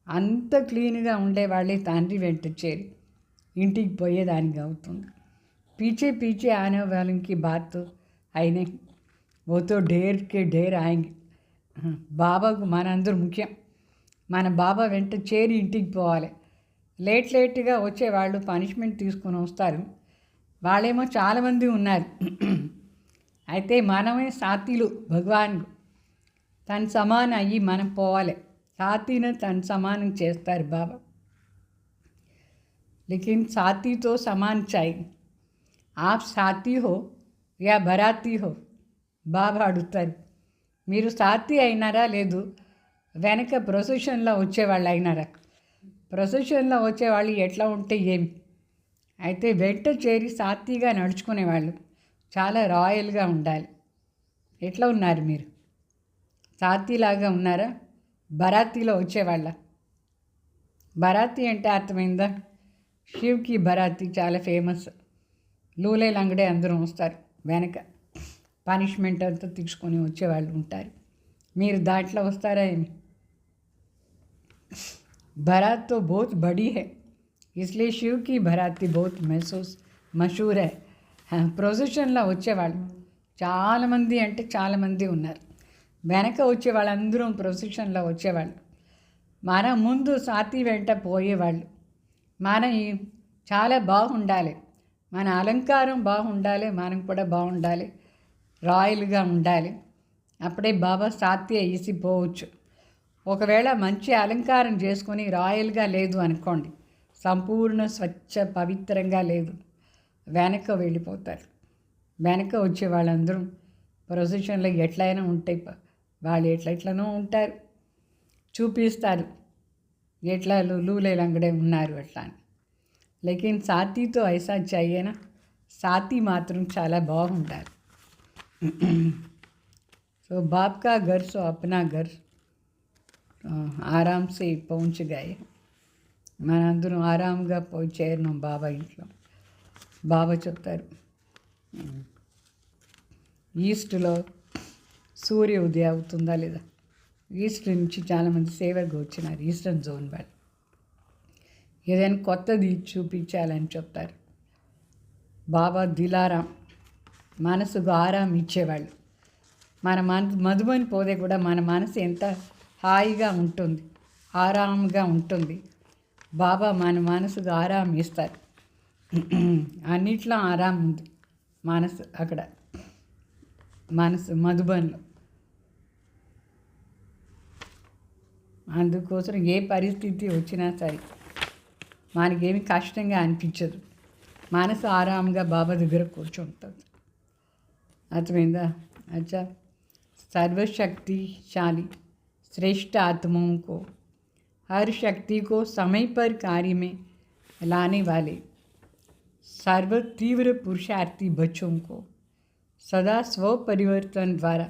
అంత క్లీన్గా ఉండేవాళ్ళే తండ్రి వెంట చేరి ఇంటికి పోయేదానికి అవుతుంది. పీछे पीछे आने वालों की बात तो है नहीं, वो तो ढेर के ढेर आएंगे. బాబాకు మనందరూ ముఖ్యం. మన బాబా వెంట చేరి ఇంటికి పోవాలి. లేట్గా వచ్చేవాళ్ళు పనిష్మెంట్ తీసుకొని వస్తారు. వాళ్ళేమో చాలామంది ఉన్నారు. అయితే మనమే సాతీలు భగవాన్ తన సమానం అయ్యి మనం పోవాలి. సాతీని తన సమానం చేస్తారు బాబా. లేకిన్ సాతీతో సమాన్ చాయి. ఆప్ సాతీ హో యా బరాతీ హో, బాబా అడుగుతారు. మీరు సాతీ అయినారా, లేదు వెనక ప్రొసెషన్లో వచ్చేవాళ్ళు అయినారా? ప్రొసెషన్లో వచ్చేవాళ్ళు ఎట్లా ఉంటే ఏమి? అయితే వెంట చేరి సాతీగా నడుచుకునేవాళ్ళు చాలా రాయల్గా ఉండాలి. ఎట్లా ఉన్నారు మీరు? సాతీలాగా ఉన్నారా? బరాతీలో వచ్చేవాళ్ళ? బరాతీ అంటే అర్థమైందా? శివ్కి బరాతీ చాలా ఫేమస్. లూలే లంగడే అందరూ వస్తారు. వెనక పనిష్మెంట్ అంతా తీసుకొని వచ్చేవాళ్ళు ఉంటారు. మీరు దాంట్లో వస్తారా ఏమి? बारात तो बहुत बड़ी है, इसलिए शिव की बाराती बहुत మషూర్ है. ప్రొసెషన్లో వచ్చేవాళ్ళు చాలామంది అంటే చాలామంది ఉన్నారు. వెనక వచ్చే వాళ్ళందరూ ప్రొసెషన్లో వచ్చేవాళ్ళు. మన ముందు సాతి వెంట పోయేవాళ్ళు. మన చాలా బాగుండాలి, మన అలంకారం బాగుండాలి, మనం కూడా బాగుండాలి, రాయల్గా ఉండాలి. అప్పుడే బాబా సాతి వేసిపోవచ్చు. ఒకవేళ మంచి అలంకారం చేసుకొని రాయల్గా లేదు అనుకోండి, సంపూర్ణ స్వచ్ఛ పవిత్రంగా లేదు, వెనక వెళ్ళిపోతారు. వెనక వచ్చే వాళ్ళందరూ ప్రొసెషన్లో ఎట్లయినా ఉంటాయి. వాళ్ళు ఎట్లనో ఉంటారు, చూపిస్తారు ఎట్లా లూలే లంగడే ఉన్నారు అట్లా అని. లేకిన్ సాతీతో ఐసా చాయేనా, సాతీ మాత్రం చాలా బాగుంటారు. సో బాప్ కా ఘర్ సో అప్నా ఘర్ ఆరామ్సే పहुंच गए. మనందరం ఆరాంగా పోయి చేరినాం బాబా ఇంట్లో. బాబా చెప్తారు, ఈస్ట్లో సూర్య ఉదయం అవుతుందా లేదా? ఈస్ట్ నుంచి చాలామంది సేవకు వచ్చినారు, ఈస్టర్న్ జోన్ వాళ్ళు. ఏదైనా కొత్తది చూపించాలని చెప్తారు. బాబా దిలారాం, మనసుకు ఆరాం ఇచ్చేవాళ్ళు. మన మధుబని పోతే కూడా మన మనసు ఎంత హాయిగా ఉంటుంది, ఆరాంగా ఉంటుంది. బాబా మన మనసుకు ఆరాం ఇస్తారు. అన్నిట్లో ఆరాం ఉంది మనసు అక్కడ, మనసు మధుబన్లో. అందుకోసం ఏ పరిస్థితి వచ్చినా సరే మనకేమి కష్టంగా అనిపించదు. మనసు ఆరాంగా బాబా దగ్గర కూర్చుంటుంది. అర్థమైందా? అచ్చా, सर्वशक्तिशाली श्रेष्ठ आत्माओं को हर शक्ति को समय पर कार्य में लाने वाले सर्व तीव्र पुरुषार्थी बच्चों को सदा स्व परिवर्तन द्वारा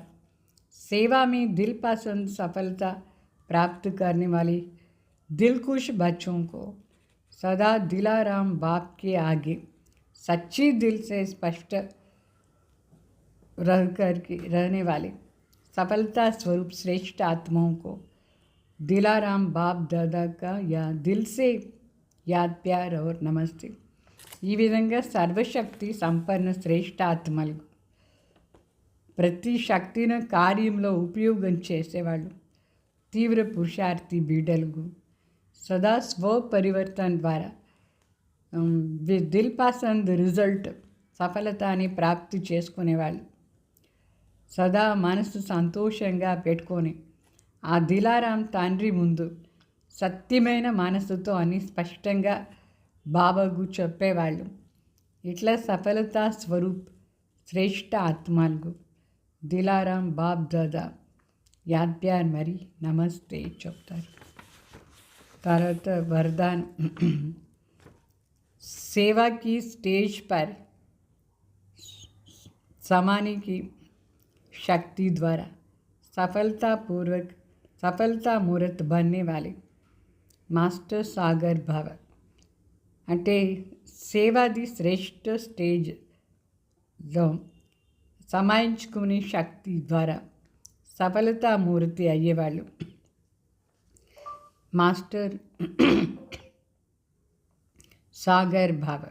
सेवा में दिल पसंद सफलता प्राप्त करने वाले दिलकुश बच्चों को सदा दिलाराम बाप के आगे सच्ची दिल से स्पष्ट रहने वाले सफलता स्वरूप श्रेष्ठ आत्माओं को दिलाराम बाप दादा का या दिल से याद, प्यार और नमस्ते. ఈ విధంగా సర్వశక్తి సంపన్న శ్రేష్ఠ ఆత్మలు, ప్రతి శక్తిని కార్యంలో ఉపయోగం చేసేవాళ్ళు, తీవ్ర పురుషార్థి బిడ్డలకు సదా స్వపరివర్తన ద్వారా దిల్ పసంద్ రిజల్ట్ సఫలతని ప్రాప్తి చేసుకునేవాళ్ళు, సదా మనసు సంతోషంగా పెట్టుకొని ఆ దిలారాం తండ్రి ముందు సత్యమైన మనసుతో అని స్పష్టంగా బాబాకు చెప్పేవాళ్ళు. ఇట్లా సఫలతా స్వరూప్ శ్రేష్ఠ ఆత్మలకు దిలారాం బాప్ దాదా యాద్ ప్యార్ మరి నమస్తే చెప్తారు. తర్వాత వరదాన్, सेवा की स्टेज पर समाने की शक्ति द्वारा सफलता मूर्त बनने वाले मास्टर सागर भव. అంటే సేవాది శ్రేష్ఠ స్టేజ్లో సమాయించుకునే శక్తి ద్వారా సఫలతామూర్తి అయ్యేవాళ్ళు మాస్టర్ सागर भाव।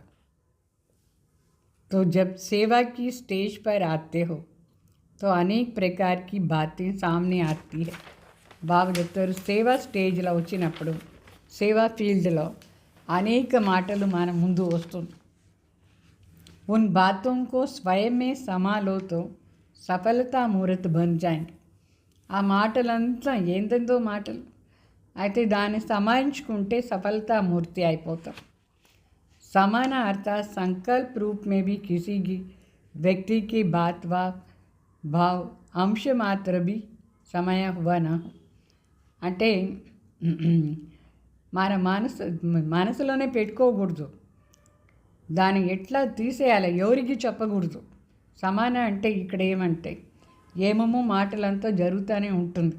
तो जब सेवा की स्टेज पर आते हो तो अनेक प्रकार की बातें सामने आती है। బాబు చెప్తారు, సేవా స్టేజ్లో వచ్చినప్పుడు సేవా ఫీల్డ్లో అనేక మాటలు మన ముందు వస్తుంది. उन बातों को स्वयं में समा लो तो సఫలతా ముహూర్త బన్ జాయింగ్. ఆ మాటలంతా ఏందో మాటలు అయితే దాన్ని సమాయించుకుంటే సఫలతామూర్తి అయిపోతాం. సమాన अर्थ संकल्प रूप में भी किसी की व्यक्ति की बात व भाव अंश मात्र भी समय हुआ ना हो. అంటే మన మనసులోనే పెట్టుకోకూడదు, దాన్ని ఎట్లా తీసేయాలి, ఎవరికి చెప్పకూడదు. సమాన అంటే ఇక్కడ ఏమంటే ఏమేమో మాటలంతా జరుగుతూనే ఉంటుంది.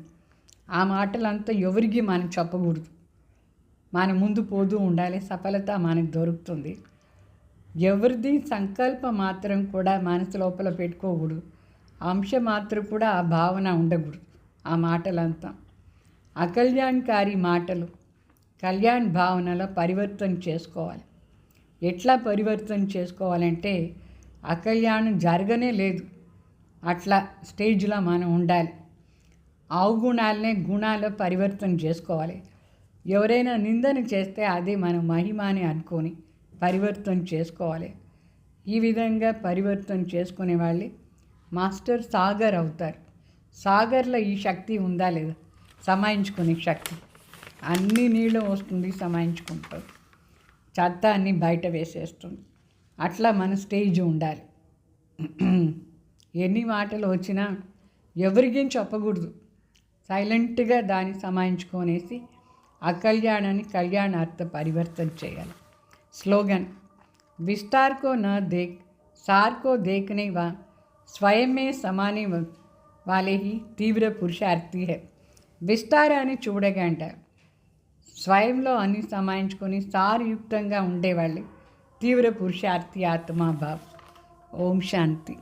ఆ మాటలంతా ఎవరికి మనం చెప్పకూడదు, మన ముందు పోతూ ఉండాలి, సఫలత మనకు దొరుకుతుంది. ఎవరిది సంకల్పం మాత్రం కూడా మనసు లోపల పెట్టుకోకూడదు, అంశ మాత్రం కూడా ఆ భావన ఉండకూడదు. ఆ మాటలంతా అకల్యాణకారి మాటలు కళ్యాణ్ భావనలో పరివర్తన చేసుకోవాలి. ఎట్లా పరివర్తన చేసుకోవాలంటే అకల్యాణం జరగనే లేదు, అట్లా స్టేజ్లో మనం ఉండాలి. అవగుణాలనే గుణాలు పరివర్తన చేసుకోవాలి. ఎవరైనా నిందన చేస్తే అదే మన మహిమ అని అనుకొని పరివర్తన చేసుకోవాలి. ఈ విధంగా పరివర్తన చేసుకునే వాళ్ళే మాస్టర్ సాగర్ అవుతారు. సాగర్లో ఈ శక్తి ఉందా లేదా, సమాయించుకునే శక్తి. అన్ని నీళ్ళు వస్తుంది, సమాయించుకుంటారు, చెత్త అన్నీ బయట వేసేస్తుంది. అట్లా మన స్టేజ్ ఉండాలి. ఎన్ని మాటలు వచ్చినా ఎవరికేం చెప్పకూడదు, సైలెంట్గా దాన్ని సమాయించుకొనేసి అకల్యాణాన్ని కళ్యాణార్థ పరివర్తన చేయాలి. స్లోగన్, విస్తార్ కో నా దేక్ సార్ కో దేఖనే వా స్వయం మే సమానే వాలే హీ తీవ్ర పురుషార్థి హై. విస్తారాన్ని చూడగంట స్వయంలో అన్ని సమాయించుకొని సారయుక్తంగా ఉండేవాళ్ళే తీవ్ర పురుషార్థి ఆత్మాభావ్. ఓం శాంతి.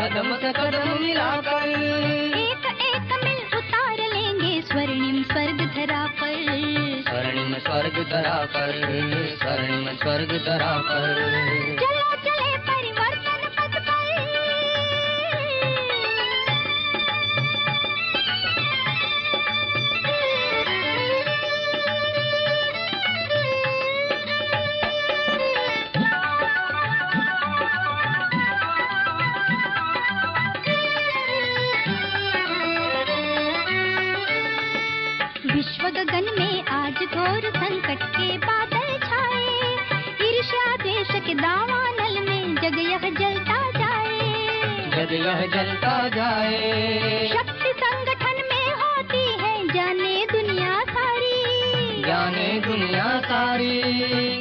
कदम से कदम मिलाकर एक एक मिल उतार लेंगे स्वर्णिम स्वर्ग धरा पर, स्वर्णिम स्वर्ग धरा पर, स्वर्णिम स्वर्ग धरा पर. चलो चले परिवर्तन पथ पर. विश्व गगन में आज घोर संकट के बादल छाए, ईर्ष्या द्वेष के दावानल में जग यह जलता जाए, जग यह जलता जाए. शक्ति संगठन में होती है जाने दुनिया सारी, जाने दुनिया सारी.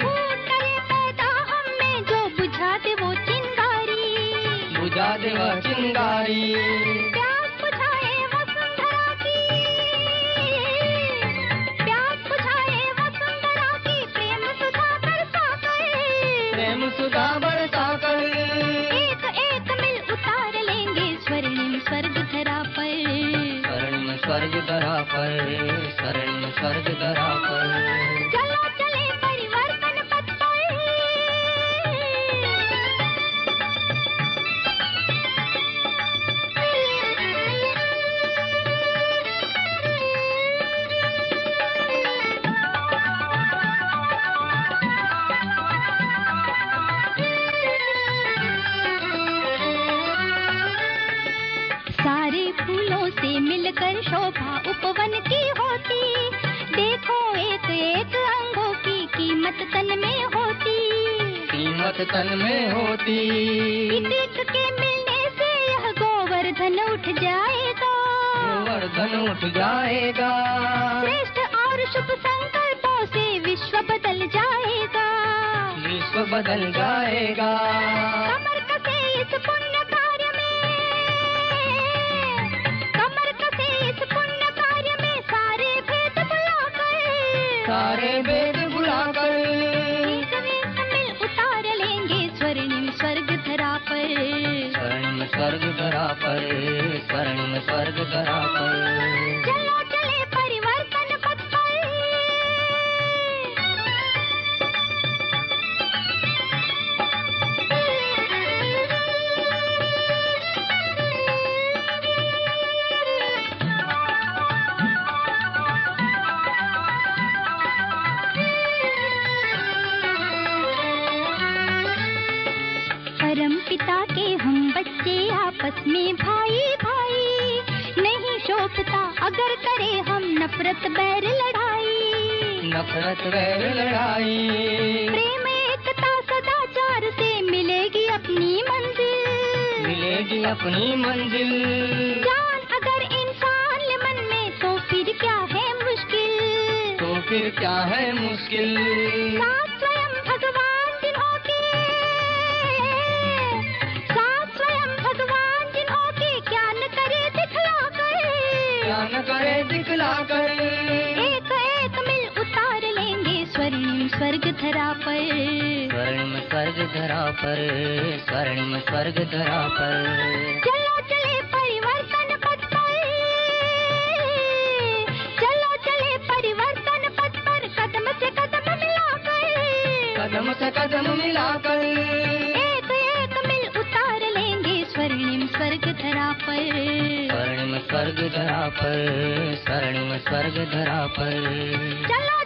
फूट करे पैदा हम में जो बुझा दे वो चिंगारी, बुझा दे वो चिंगारी. सुधा बरसा कर एक एक मिल उतार लेंगे स्वर्णिम स्वर्ग धरा पर, स्वर्णिम स्वर्ग धरा पर, स्वर्णिम स्वर्ग धरा पर. चलो चले परिवर्तन पथ पर. मिलकर शोभा उपवन की होती, देखो एक एक अंगों की कीमत तन में होती, कीमत तन में होती. एक के मिलने से यह गोवर्धन उठ जाएगा, गोवर्धन उठ जाएगा. श्रेष्ठ और शुभ संकल्पों से विश्व बदल जाएगा. बदल जाएगा। कमर कसे इस पुण्य कार्य में, कमर कसे इस पुण्य कार्य में, सारे भेद भुलाकर, सारे भेद भुलाकर, एक वेश मिल उतार लेंगे स्वर्णिम स्वर्ग धरा पर, स्वर्णिम स्वर्ग धरा पर, स्वर्णिम स्वर्ग धरा पर। चलो चले परिवर्तन पथ पर। परम पिता के हम बच्चे आपस में भाई भाई, नहीं शोभता अगर करे हम नफरत बैर लड़ाई, नफरत वैर लड़ाई, प्रेम एकता सदाचार से मिलेगी अपनी मंजिल, मिलेगी अपनी मंजिल। जान अगर इंसान ले मन में तो फिर क्या है मुश्किल, तो फिर क्या है मुश्किल। साथ स्वयं भगवान जिन्हों के, साथ स्वयं भगवान जिन्हों के, क्या न करे दिखला कर, क्या न करे दिखला कर, एक एक मिल उतार लेंगे स्वर्णिम स्वर्ग धरा पर, स्वर्णिम स्वर्ग धरा पर, स्वर्णिम स्वर्ग धरा पर। चलो चले परिवर्तन पथ पर, चलो चले परिवर्तन पथ पर, कदम से कदम मिलाकर, कदम से कदम मिलाकर, एक एक मिल उतार लेंगे स्वर्णिम स्वर्ग धरा पर, स्वर्णिम स्वर्ग धरा पर, स्वर्णिम स्वर्ग धरा पर। चलो